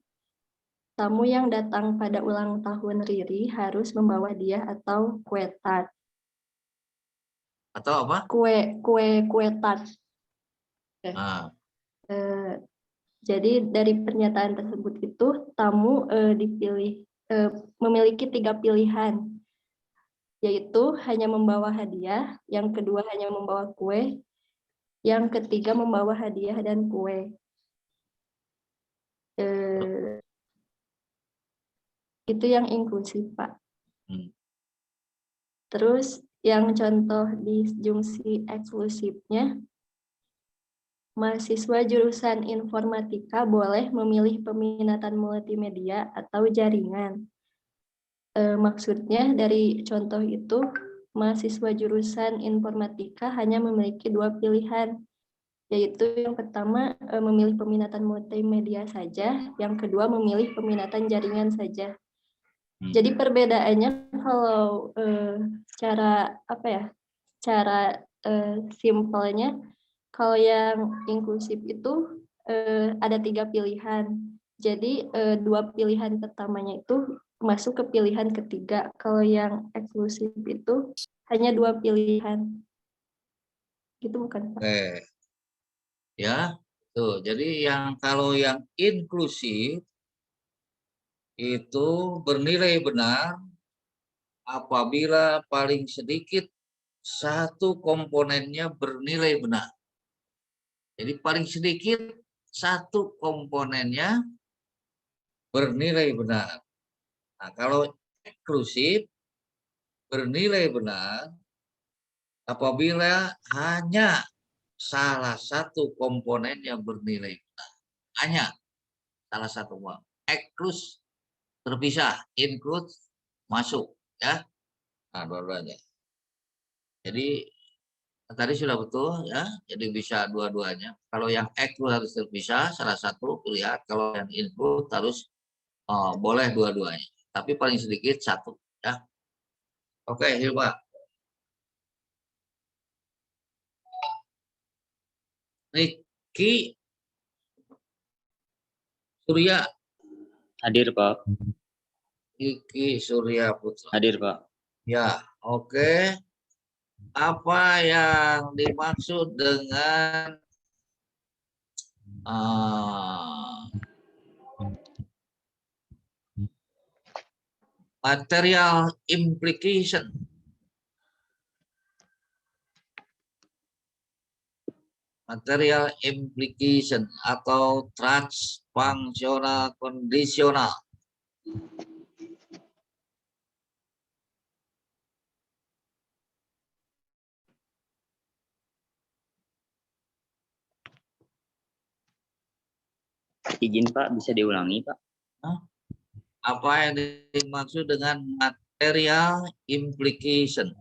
tamu yang datang pada ulang tahun Riri harus membawa hadiah atau kue tart. Atau apa? Kue tart. Jadi dari pernyataan tersebut itu tamu memiliki 3 pilihan, yaitu hanya membawa hadiah, yang kedua hanya membawa kue, yang ketiga membawa hadiah dan kue. Itu yang inklusif, Pak. Terus yang contoh disjungsi eksklusifnya, mahasiswa jurusan informatika boleh memilih peminatan multimedia atau jaringan. Maksudnya dari contoh itu, mahasiswa jurusan informatika hanya memiliki 2 pilihan, yaitu yang pertama memilih peminatan multimedia saja, yang kedua memilih peminatan jaringan saja. Jadi perbedaannya kalau cara simpelnya, kalau yang inklusif itu ada 3 pilihan. Jadi 2 pilihan pertamanya itu masuk ke pilihan ketiga. Kalau yang eksklusif itu hanya 2 pilihan. Gitu bukan, Pak? Oke. Ya, tuh. Jadi kalau yang inklusif itu bernilai benar apabila paling sedikit satu komponennya bernilai benar. Jadi paling sedikit satu komponennya bernilai benar. Nah, kalau eksklusif bernilai benar apabila hanya salah satu komponen yang bernilai benar. Hanya salah satu. Eksklusif terpisah, include masuk, ya. Nah, dua-duanya. Jadi tadi sudah betul, ya. Jadi bisa dua-duanya. Kalau yang eksklusif harus terpisah, salah satu pilihan. Kalau yang include harus boleh dua-duanya. Tapi paling sedikit satu, ya. Oke, Hilma. Riki Surya. Hadir, Pak. Riki Surya Putra. Hadir, Pak. Ya, oke. Apa yang dimaksud dengan material implication? Material implication atau transfunctional conditional. Izin Pak, bisa diulangi Pak? Apa yang dimaksud dengan material implication?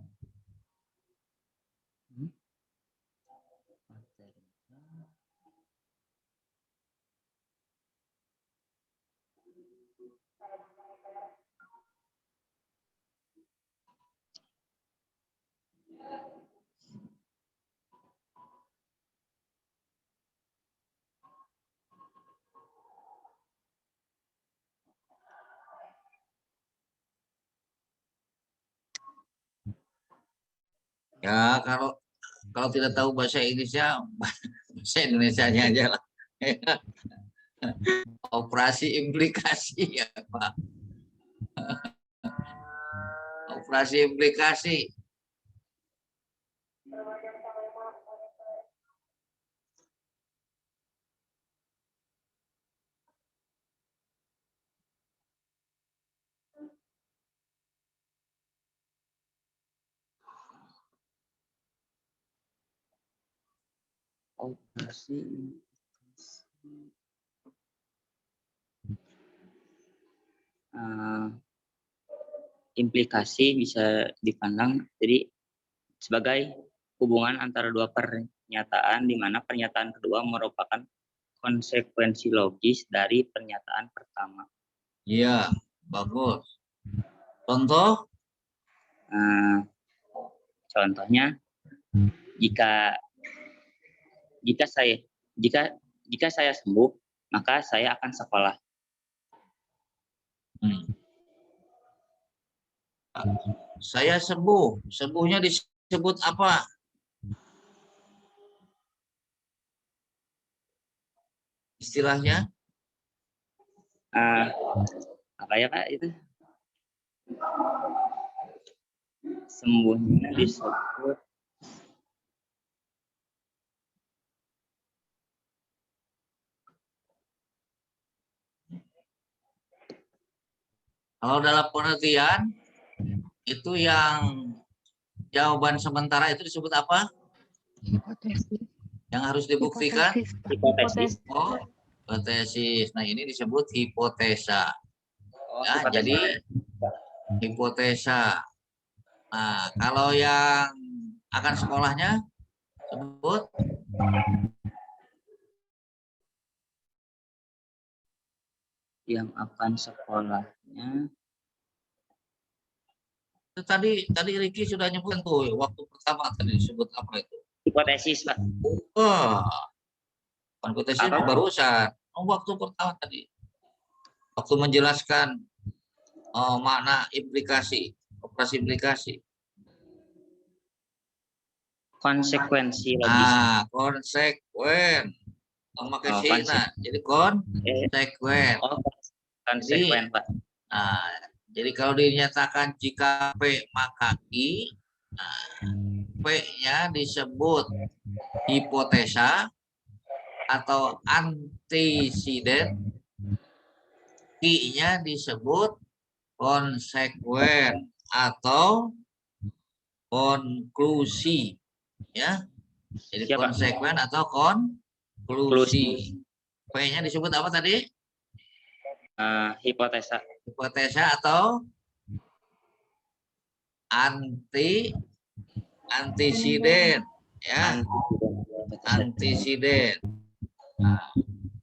Ya, kalau tidak tahu bahasa Inggrisnya, bahasa Indonesianya aja lah. Operasi implikasi, ya Pak. Operasi implikasi. Operasi implikasi bisa dipandang jadi sebagai hubungan antara dua pernyataan di mana pernyataan kedua merupakan konsekuensi logis dari pernyataan pertama. Iya, bagus. Contoh? Contohnya, jika saya sembuh, maka saya akan sekolah. Saya sembuh. Sembuhnya disebut apa? Istilahnya? Apa ya Pak itu? Sembuhnya disebut kalau dalam penelitian itu yang jawaban sementara itu disebut apa? Hipotesis. Yang harus dibuktikan? Hipotesis. Oh, hipotesis. Nah, ini disebut hipotesa. Ya, jadi hipotesa. Nah, kalau yang akan sekolahnya sebut yang akan sekolahnya. Tadi Ricky sudah nyebut tuh waktu pertama tadi disebut apa itu? Hipotesis, Pak. Hipotesis barusan. Waktu pertama tadi. Waktu menjelaskan makna implikasi, operasi implikasi. Konsekuensi logis. Konsekuen. Memakai Oh, sina. Jadi konsekuen. Oh, konsekuen, Pak. Nah, jadi kalau dinyatakan jika P maka Q, nah, P-nya disebut hipotesa atau antisiden, Q-nya disebut konsekuen atau konklusi, ya. Jadi Siapa? konsekuen atau konklusi. P-nya disebut apa tadi? Hipotesa. Hipotesa atau antisiden, ya. Antisiden. Nah,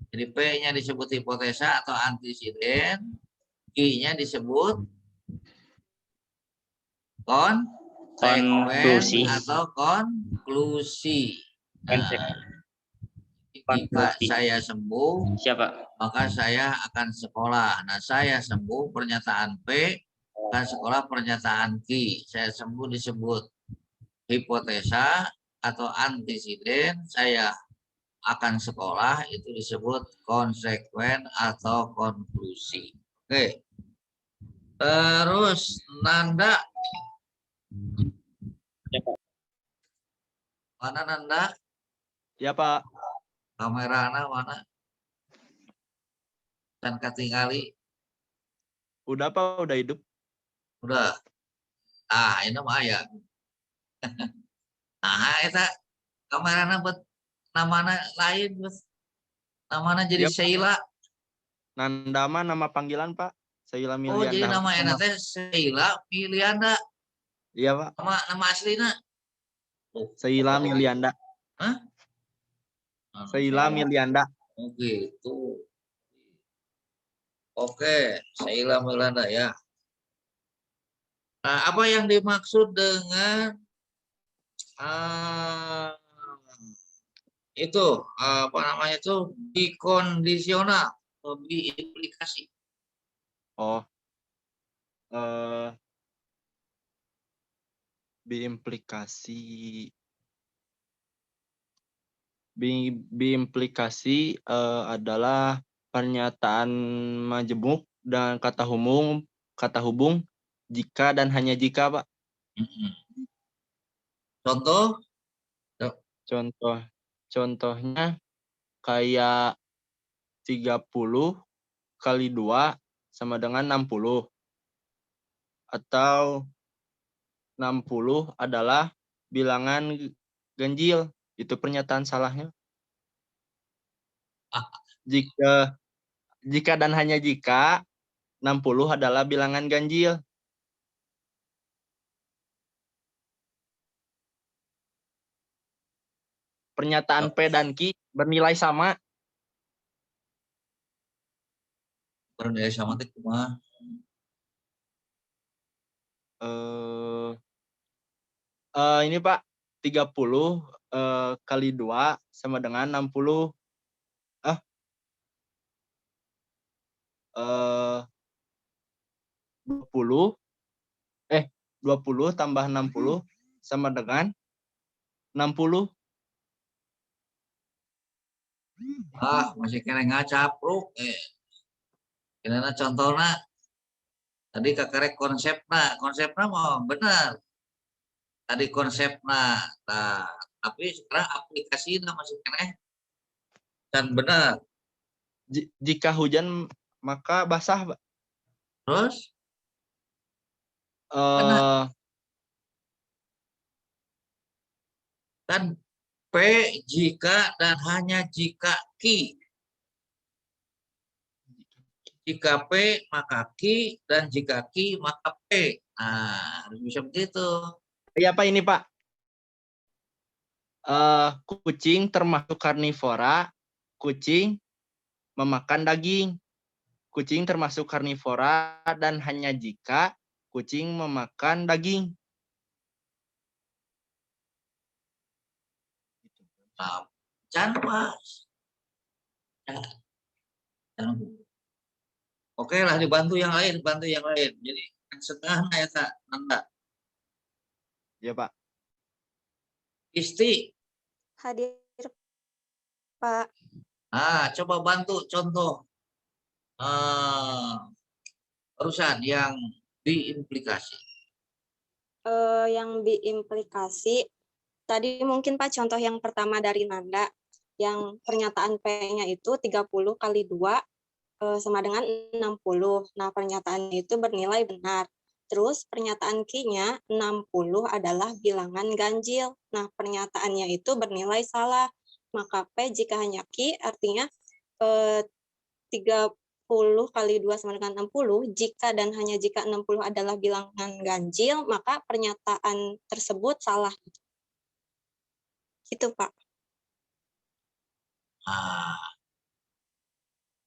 jadi P-nya disebut hipotesa atau antisiden, Q-nya disebut konsekuen atau konklusi. Nah, jika saya sembuh, maka saya akan sekolah. Nah, saya sembuh pernyataan P, akan sekolah pernyataan Q. Saya sembuh disebut hipotesa atau antisiden, saya akan sekolah itu disebut konsekuen atau konklusi. Oke. Terus Nanda. Mana Nanda? Ya, Pak. Kamerana mana? Dan ketinggali. Udah, Pak, udah hidup. Udah. Ah, ini mah ya. Nah, eta kamerana buat namana lain, bos. Namana jadi Sheila. Nanda mah nama panggilan, Pak. Sheila Milianda. Oh, jadi nama enak teh Sheila Milianda. Iya, Pak. Nama aslina. Sheila Milianda. Hah? Sheila Milianda. Oh, gitu. Oke, Sheila Milianda ya. Nah, apa yang dimaksud dengan itu apa namanya itu bikondisional atau biimplikasi? Oh, biimplikasi adalah pernyataan majemuk dan kata hubung jika dan hanya jika, Pak. Contohnya kayak 30 kali 2 sama dengan 60. Atau 60 adalah bilangan ganjil. Itu pernyataan salahnya. Jika dan hanya jika 60 adalah bilangan ganjil. Pernyataan P dan Q bernilai sama. Bernilai sama itu cuma ini Pak, 30 kali 2 sama dengan 60. 20 tambah 60 sama dengan 60. Masih kena ngacapruk. Kena contohnya tadi kakarek konsepnya mau benar. Tadi konsepnya, nah, tapi sekarang aplikasinya masih kena dan benar. Jika hujan maka basah, Pak. Terus? Kan P jika dan hanya jika Q. Jika P maka Q dan jika Q maka P. Nah, bisa begitu. Iya Pak, ini Pak. Kucing termasuk karnivora. Kucing memakan daging. Kucing termasuk karnivora dan hanya jika kucing memakan daging. Nah, jangan Mas. Oke lah, dibantu yang lain, Jadi setengah ya Kak, Nanda. Iya Pak. Isti. Hadir, Pak. Coba bantu contoh perusahaan yang diimplikasi. Yang diimplikasi, tadi mungkin Pak contoh yang pertama dari Nanda, yang pernyataan P-nya itu 30 kali 2 sama dengan 60. Nah, pernyataannya itu bernilai benar. Terus pernyataan Q-nya 60 adalah bilangan ganjil. Nah, pernyataannya itu bernilai salah. Maka P jika hanya Q artinya 30 kali 2 sama dengan 60. Jika dan hanya jika 60 adalah bilangan ganjil, maka pernyataan tersebut salah. Gitu, Pak.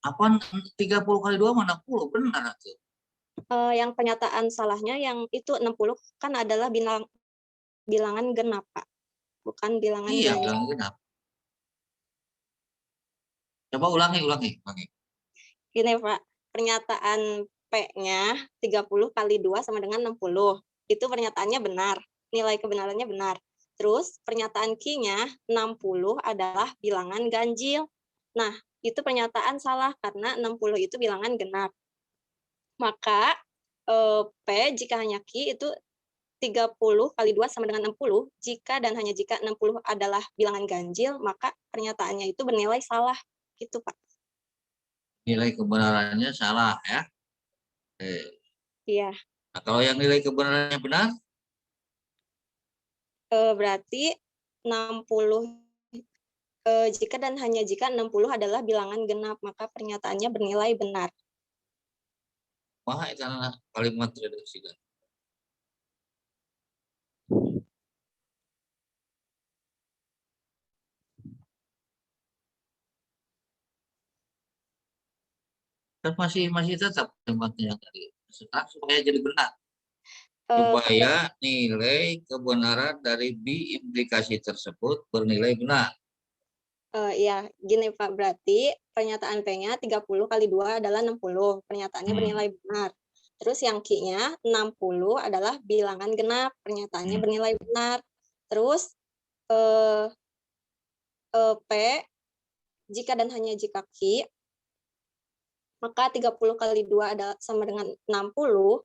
Apa 30 kali 2 mana 60? Benar tuh. Yang pernyataan salahnya yang itu 60 kan adalah bilangan genap, Pak. Bukan bilangan Iya, ganjil. bilangan genap. Coba ulangi. Gini, Pak. Pernyataan P-nya 30 kali 2 sama dengan 60. Itu pernyataannya benar. Nilai kebenarannya benar. Terus pernyataan Q-nya 60 adalah bilangan ganjil. Nah, itu pernyataan salah karena 60 itu bilangan genap. Maka P jika hanya Q itu 30 kali 2 sama dengan 60. Jika dan hanya jika 60 adalah bilangan ganjil, maka pernyataannya itu bernilai salah. Gitu, Pak. Nilai kebenarannya salah ya. Iya. Nah, kalau yang nilai kebenarannya benar? Berarti 60 jika dan hanya jika 60 adalah bilangan genap, maka pernyataannya bernilai benar. Wah, itu kalimat reduksi. Kan masih tetap kalimatnya yang tadi. Sekarang supaya jadi benar. Supaya nilai kebenaran dari implikasi tersebut bernilai benar. Iya, gini Pak, berarti pernyataan P-nya 30 kali 2 adalah 60. Pernyataannya bernilai benar. Terus yang Q-nya 60 adalah bilangan genap. Pernyataannya bernilai benar. Terus P, jika dan hanya jika Q, maka 30 kali 2 adalah sama dengan 60.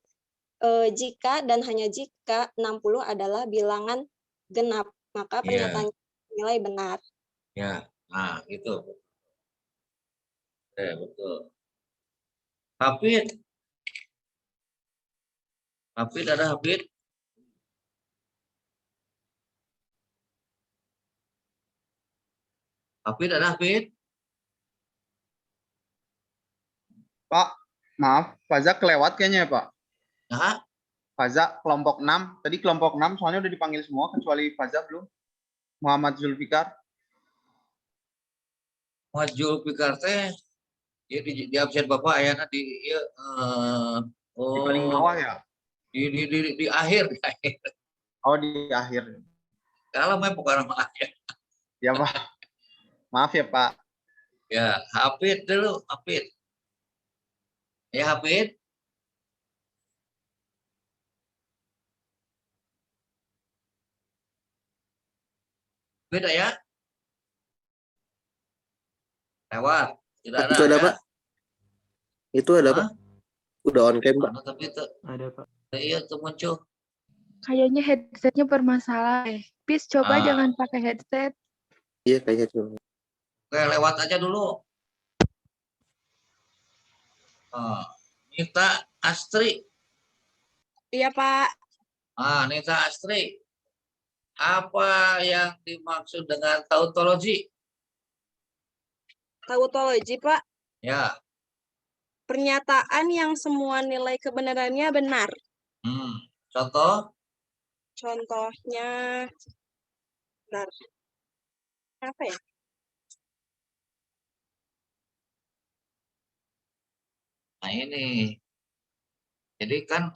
Jika dan hanya jika 60 adalah bilangan genap, maka pernyataannya bernilai benar. Ya, nah gitu. Betul. Hafid ada Hafid? Hafid ada Hafid? Pak, maaf, Faza kelewat kayaknya ya, Pak. Nah? Faza kelompok 6. Tadi kelompok 6 soalnya udah dipanggil semua, kecuali Faza belum. Muhammad Zulfikar. Muhammad Zulfikar teh di absen Bapak ayana di di paling bawah ya? Di akhir. Oh, di akhir. Kalau mau bukan nama akhir. Ya, Pak. Maaf ya, Pak. Ya, Hafid dulu, Hafid. Ya, Hafid. Beda ya? Lewat. Tidak ada. Itu ada, ya? Pak. Itu ada, Pak. Udah on cam, Pak. Tapi itu ada, Pak. Iya, itu muncul. Kayaknya headsetnya bermasalah. Please coba jangan pakai headset. Iya, kayaknya itu. Oke, lewat aja dulu. Nita Astri. Iya, Pak. Nita Astri. Apa yang dimaksud dengan tautologi? Tautologi, Pak. Ya. Pernyataan yang semua nilai kebenarannya benar. Contoh? Contohnya, benar. Apa ya? Nah ini. Jadi kan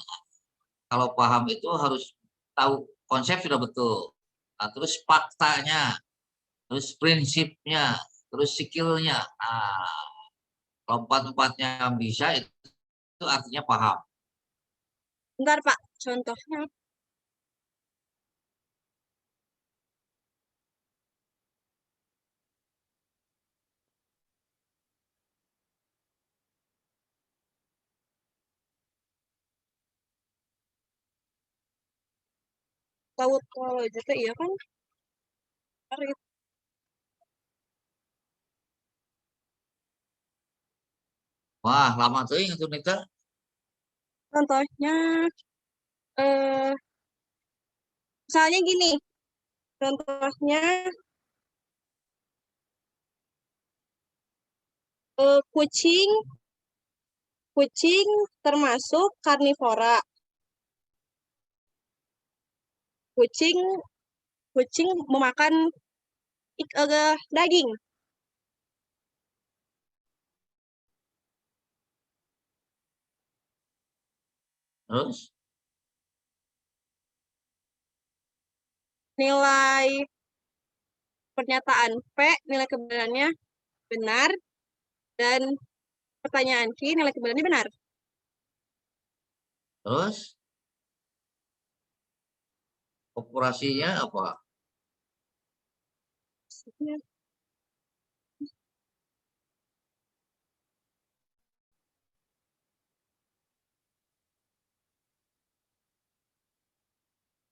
kalau paham itu harus tahu konsep sudah betul. Nah, terus faktanya, terus prinsipnya, terus skillnya. Nah, kalau empat-empatnya bisa itu artinya paham. Bentar, Pak. Contohnya. tautologi itu iya kan? Wah, lama tuh itu Nika. Contohnya, misalnya gini, contohnya kucing termasuk karnivora. Kucing memakan daging. Terus Nilai pernyataan P, nilai kebenarannya benar, dan pertanyaan Q, nilai kebenarannya benar. terus operasinya apa?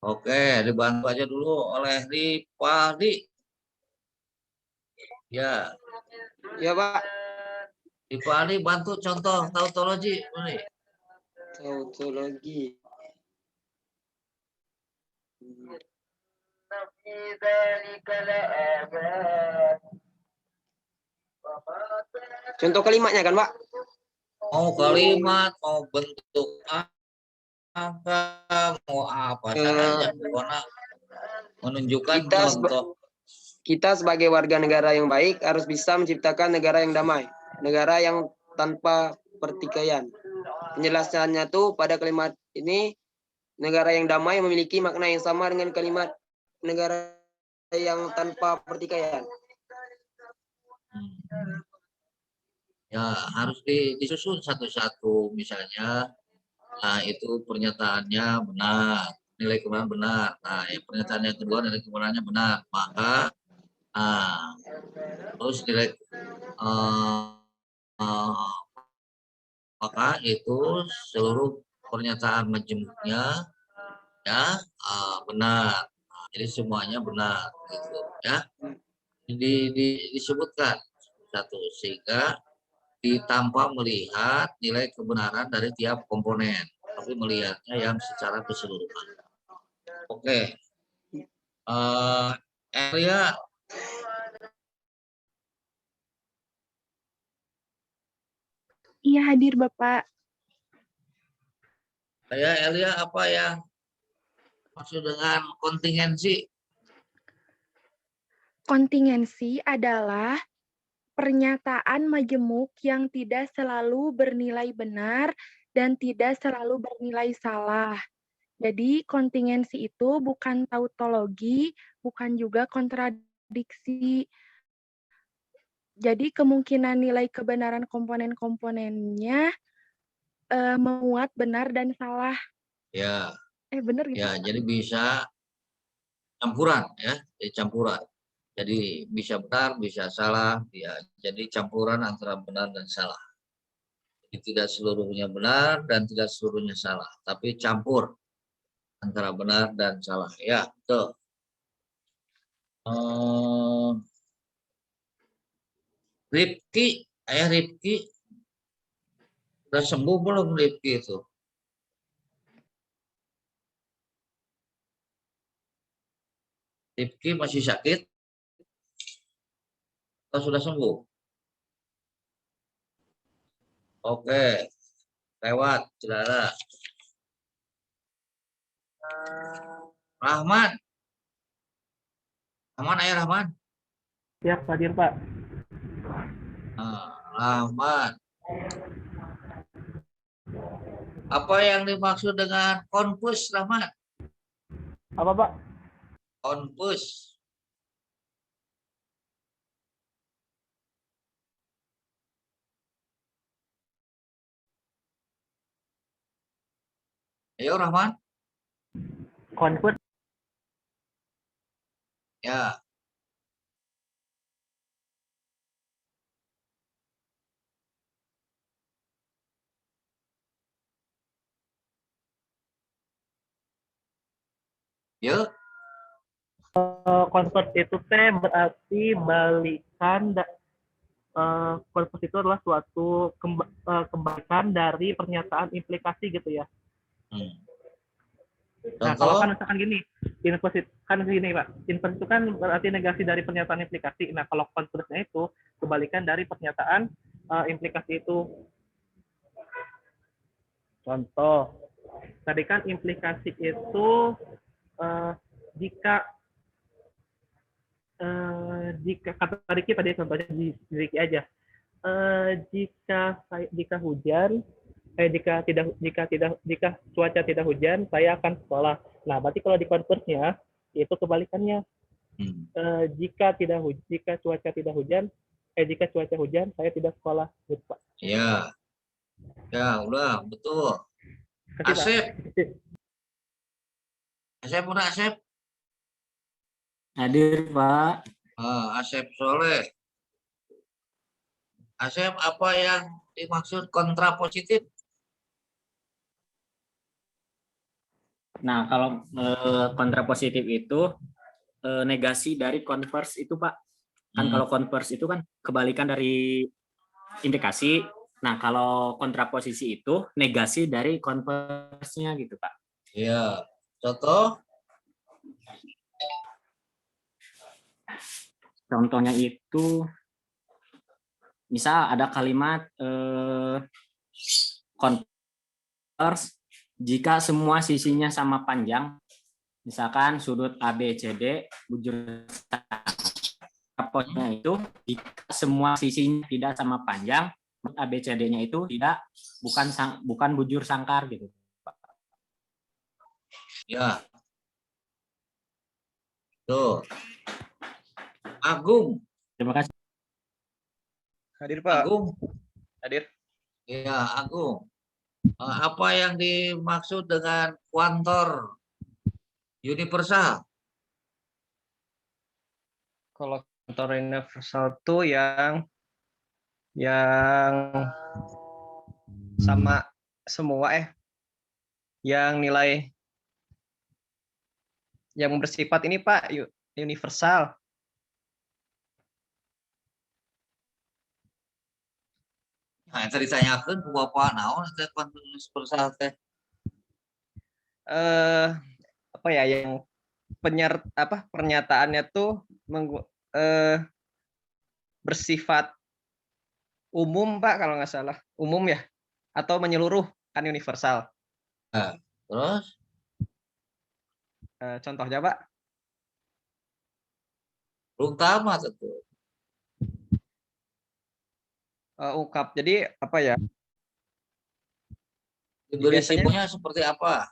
Oke, dibantu aja dulu oleh Ripaldi. Ya. Ya, Pak. Ripaldi bantu contoh tautologi. Tautologi. Contoh kalimatnya kan, Pak? Mau kalimat, mau bentuk angka, mau apa saja. Pokoknya menunjukkan contoh. Kita sebagai warga negara yang baik harus bisa menciptakan negara yang damai, negara yang tanpa pertikaian. Penjelasannya tuh pada kalimat ini, negara yang damai memiliki makna yang sama dengan kalimat negara yang tanpa pertikaian. Ya, harus disusun satu-satu. Misalnya, nah itu pernyataannya benar, nilai kebenaran benar. Nah, pernyataan yang kedua nilai kebenarannya benar. Terus nilai maka itu seluruh pernyataan majemuknya ya benar. Jadi semuanya benar gitu ya. Disebutkan satu sehingga tanpa melihat nilai kebenaran dari tiap komponen, tapi melihatnya yang secara keseluruhan. Oke. Elia. Iya, hadir Bapak. Elia, apa yang maksud dengan kontingensi? Kontingensi adalah pernyataan majemuk yang tidak selalu bernilai benar dan tidak selalu bernilai salah. Jadi kontingensi itu bukan tautologi, bukan juga kontradiksi. Jadi kemungkinan nilai kebenaran komponen-komponennya memuat benar dan salah. Ya. Benar gitu. Ya, jadi bisa campuran ya, jadi campuran. Jadi bisa benar, bisa salah, ya. Jadi campuran antara benar dan salah. Jadi tidak seluruhnya benar dan tidak seluruhnya salah, tapi campur antara benar dan salah. Ya, betul. Rifki, ayah Rifki, udah sembuh belum Rifki itu? Rifki masih sakit? Atau sudah sembuh? Oke, lewat, saudara. Rahman. Rahman, ayah Rahman. Ya, hadir Pak. Rahman. Apa yang dimaksud dengan konfus, Rahman? Apa, Pak? Konfus. Ayo, Rahman. Konfus. Ya. Yuk. Convert itu teh berarti balikan convert itu adalah suatu kebalikan dari pernyataan implikasi gitu ya. Nah, kalau kan misalkan gini, inverse kan gini Pak, inverse itu kan berarti negasi dari pernyataan implikasi. Nah, kalau converse-nya itu kebalikan dari pernyataan implikasi itu. Contoh, tadi kan implikasi itu jika kata Riki tadi contohnya di Riki aja. Jika hujan, jika cuaca tidak hujan, saya akan sekolah. Nah, berarti kalau di converse-nya itu kebalikannya. Jika cuaca tidak hujan, jika cuaca hujan, saya tidak sekolah. Gitu, Pak. Iya. Ya, udah, betul. Asep. Asep, udah Asep. Hadir, Pak. Asep Soleh. Asep, apa yang dimaksud kontra positif? Nah, kalau kontra positif itu negasi dari converse itu, Pak. Kan kalau converse itu kan kebalikan dari implikasi. Nah, kalau kontraposisi itu negasi dari converse-nya gitu, Pak. Iya. Contoh? Contohnya itu misal ada kalimat converse jika semua sisinya sama panjang, misalkan sudut ABCD bujur rapotnya itu jika semua sisinya tidak sama panjang, ABCD-nya itu bukan bujur sangkar gitu. Ya. Tuh. Agung. Terima kasih. Hadir, Pak. Agung. Hadir. Iya, Agung. Apa yang dimaksud dengan kuantor universal? Kalau kuantor universal itu yang sama semua yang nilai yang bersifat ini Pak universal. Nah, tadi ditanyakan ke Bapak naon teh kuantor universal teh? Apa ya yang pernyataannya tuh bersifat umum Pak kalau nggak salah, umum ya atau menyeluruh kan universal. Terus? Contohnya Pak? Belum tamat tuh. Ungkap. Jadi apa ya? Diberi simbolnya seperti apa?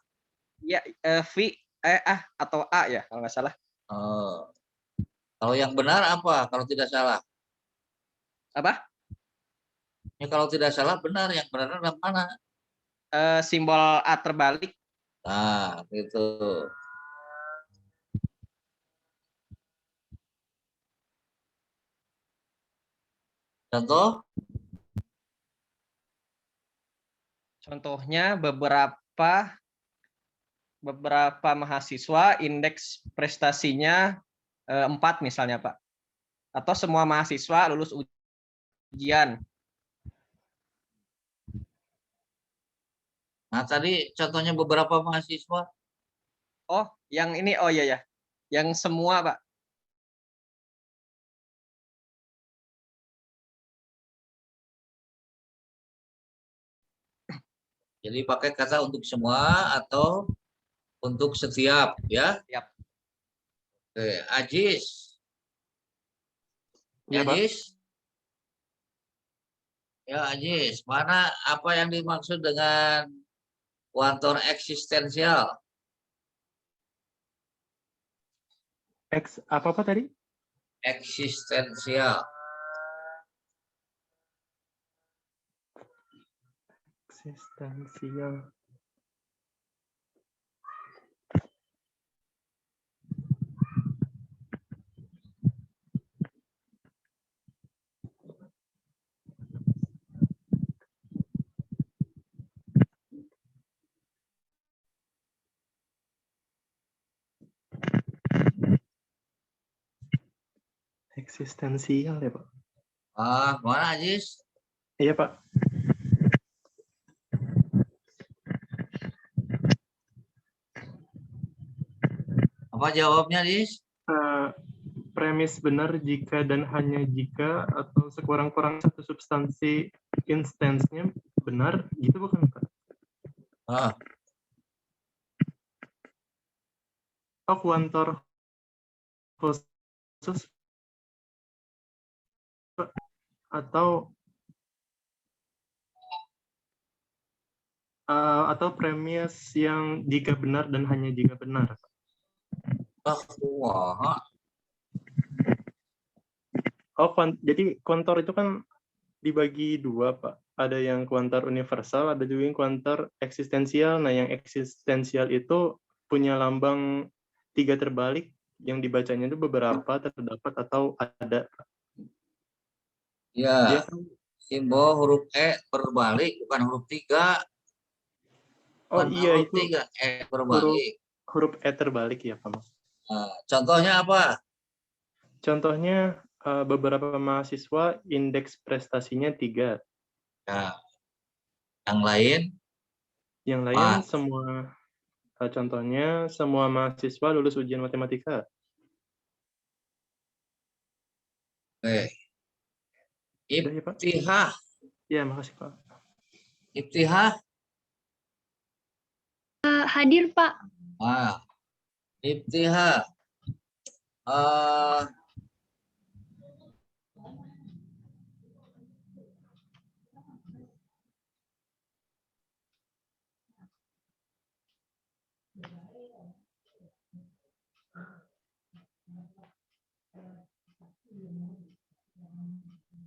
Ya, V, atau A ya kalau nggak salah. Kalau yang benar apa? Kalau tidak salah? Apa? Ya kalau tidak salah benar, yang benar dalam mana? Simbol A terbalik. Nah, gitu. Contoh? Contohnya beberapa mahasiswa indeks prestasinya 4 misalnya Pak. Atau semua mahasiswa lulus ujian. Nah, tadi contohnya beberapa mahasiswa. Oh, yang ini iya ya. Yang semua, Pak. Jadi pakai kata untuk semua atau untuk setiap, ya? Siap. Oke, Ajis. Ya, Ajis. Ya, Ajis. Mana apa yang dimaksud dengan kuantor eksistensial? Apa tadi? Eksistensial. Eksistensial. Eksistensial ya, Pak. Mana Ajis? Iya, Pak. Apa jawabnya, Ajis? Premis benar jika dan hanya jika atau sekurang-kurang satu substansi instansnya benar, gitu bukan, Pak? Kuantor khusus atau premis yang jika benar dan hanya jika benar. Jadi kuantor itu kan dibagi dua, Pak. Ada yang kuantor universal, ada juga yang kuantor eksistensial. Nah, yang eksistensial itu punya lambang 3 terbalik, yang dibacanya itu beberapa, terdapat, atau ada. Ya, simbol huruf E berbalik, bukan huruf 3. Oh iya, huruf itu 3, E berbalik. Huruf E terbalik ya, Pak. Contohnya apa? Contohnya beberapa mahasiswa indeks prestasinya 3. Ya. Yang lain? Yang lain semua, contohnya semua mahasiswa lulus ujian matematika. Oke. Iftihah. Ya, makasih, Pak. Iftihah. Hadir, Pak. Iftihah.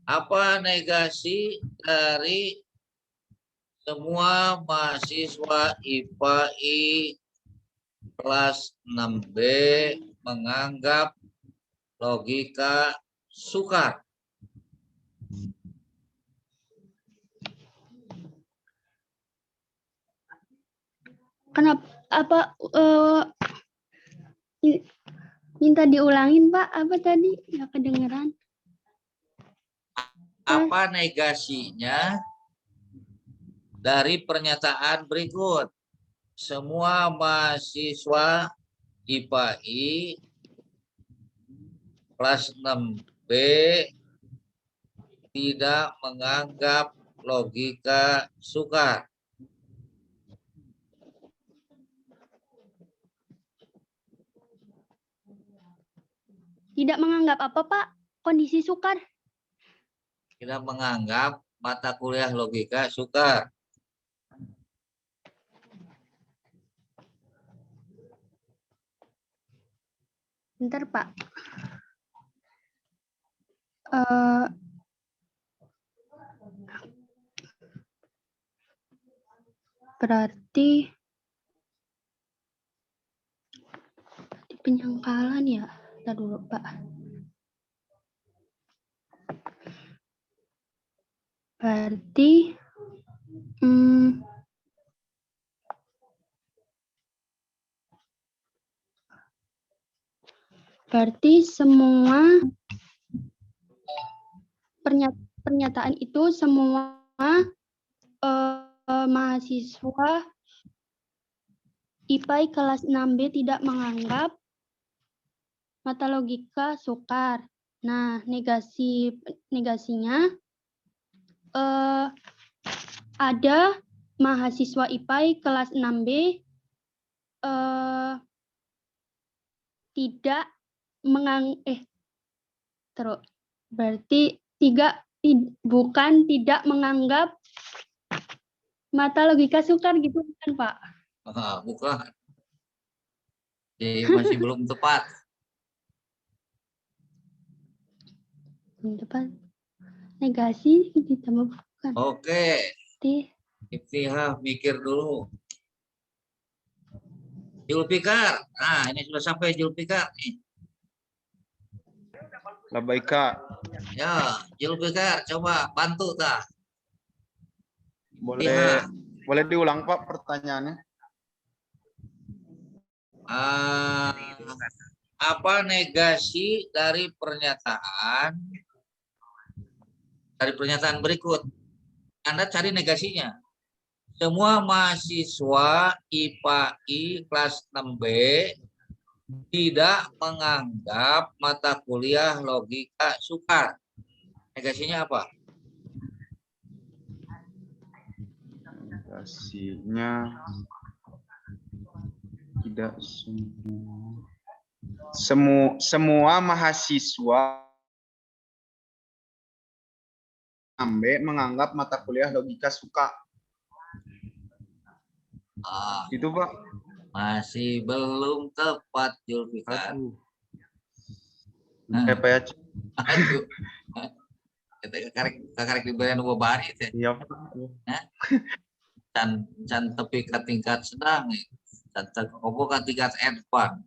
Apa negasi dari semua mahasiswa IPA-I kelas 6B menganggap logika sukar? Kenapa? Apa? Minta diulangin, Pak. Apa tadi? Nggak kedengeran. Apa negasinya dari pernyataan berikut? Semua mahasiswa IPA-I kelas 6B tidak menganggap logika sukar. Tidak menganggap apa, Pak? Kondisi sukar? Tidak menganggap mata kuliah logika sukar. Bentar, Pak. Berarti penyangkalan ya? Bentar dulu, Pak. Berarti semua pernyataan itu semua mahasiswa IPA kelas 6B tidak menganggap mata logika sukar. Nah, negasinya ada mahasiswa IPA kelas 6B tidak berarti bukan tidak menganggap mata logika sukar gitu kan, Pak? Bukan. Jadi masih belum tepat. Belum tepat. Negasi ditambah bukan. Oke. Iftihah mikir dulu. Julfikar. Nah, ini sudah sampai Julfikar nih. Labaika. Ya, Julfikar, coba bantu tak? Boleh diulang, Pak, pertanyaannya? apa negasi dari pernyataan berikut? Anda cari negasinya. Semua mahasiswa IPA-I kelas 6B tidak menganggap mata kuliah logika sukar. Negasinya apa? Negasinya tidak semua mahasiswa ambe menganggap mata kuliah logika suka. Itu Pak. Masih belum tepat, Julfikar. Apa ya? Aduh. Karek diberikan beban itu. Iya. Can tepi ke tingkat sedang, can opo ke tingkat advance.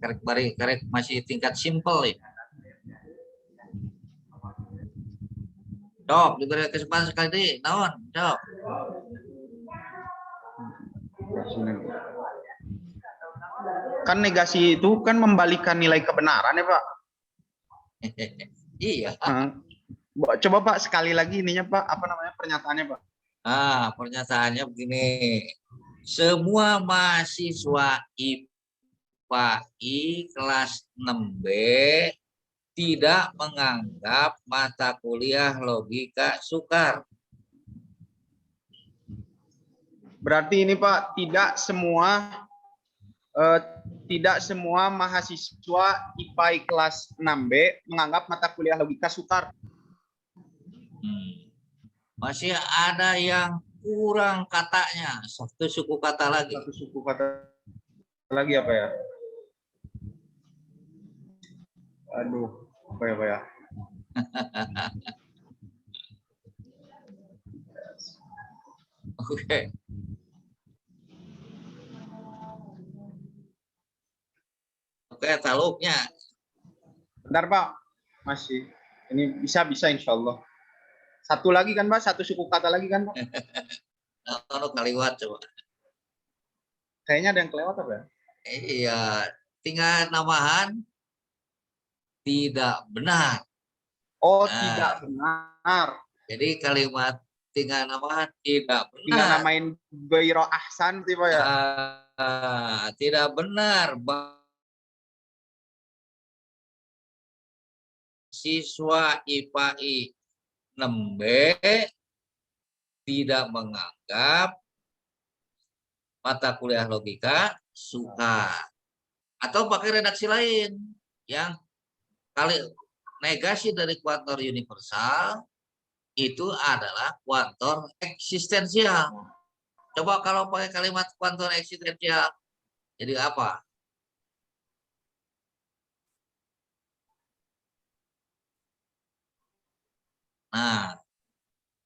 Karek masih tingkat simple ya. Dok, diberi kesempatan sekali deh, naon, dok. Kan negasi itu kan membalikan nilai kebenaran ya Pak. Iya. Coba Pak sekali lagi ininya Pak, apa namanya pernyataannya Pak? Pernyataannya begini. Semua mahasiswa IPA-I kelas 6B tidak menganggap mata kuliah logika sukar. Berarti ini Pak, tidak semua mahasiswa IPA-I kelas 6B menganggap mata kuliah logika sukar. Masih ada yang kurang katanya. Satu suku kata lagi. Satu suku kata lagi apa ya? Aduh, apa ya Pak ya? Oke. Oke, taluknya. Bentar Pak, masih. Ini bisa insya Allah. Satu lagi kan Pak, satu suku kata lagi kan Pak? Kalau kaliwat coba. Kayaknya ada yang kelewat apa ya? Iya, tinggal namahan tidak benar. Oh, tidak benar. Jadi kalimat tinggal namahan tidak benar. Tinggal namain Gairo Ahsan tiba ya. Tidak benar. Siswa IPA-I 6B tidak menganggap mata kuliah logika sukar. Atau pakai redaksi lain yang kali negasi dari kuantor universal itu adalah kuantor eksistensial. Coba kalau pakai kalimat kuantor eksistensial jadi apa? Nah,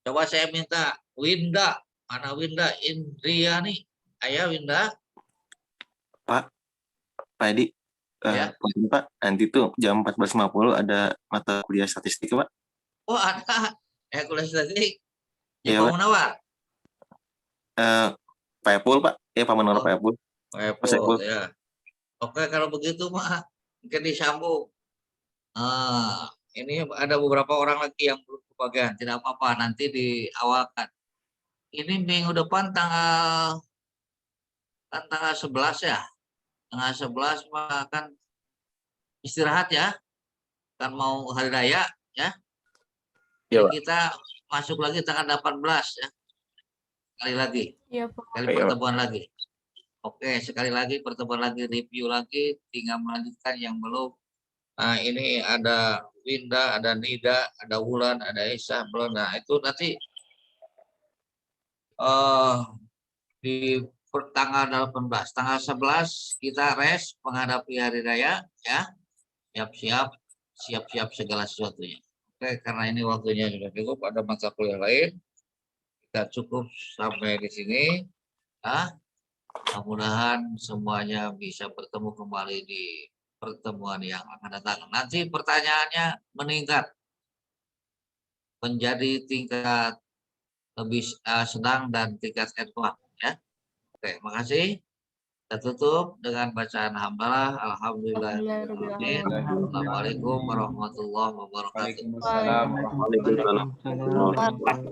coba saya minta Winda, mana Winda Indriani? Ayah Winda. Pak Edi, Pak, nanti tuh jam 14.50 ada mata kuliah statistik Pak. Oh ada, kuliah statistik. Iya, Pak Munawar. Pak Epul Pak, Pak Munawar Pak Epul. Pak Epul, ya. Oke, kalau begitu mah mungkin disambung. Ini ada beberapa orang lagi yang belum kebagian, tidak apa-apa, nanti diawalkan. Ini minggu depan tanggal 11 ya. Tanggal 11 akan istirahat ya. Kan mau hari raya ya. Jadi kita masuk lagi tanggal 18 ya. Sekali lagi. Iya, Pak. Sekali pertemuan lagi. Oke, sekali lagi pertemuan lagi, review lagi, tinggal melanjutkan yang belum. Nah, ini ada Winda, ada Nida, ada Wulan, ada Isa, belum. Nah, itu nanti di tanggal 18, tanggal 11 kita rest menghadapi hari raya ya. Siap-siap segala sesuatunya. Oke, karena ini waktunya sudah cukup, ada mata kuliah lain. Kita cukup sampai di sini. Mudah-mudahan semuanya bisa bertemu kembali di pertemuan yang akan datang. Nanti pertanyaannya meningkat menjadi tingkat lebih sedang dan tingkat advance ya. Oke, makasih. Kita tutup dengan bacaan hamdalah. Alhamdulillahirrahmanirrahim. Assalamualaikum warahmatullahi wabarakatuh. Waalaikumsalam warahmatullahi wabarakatuh.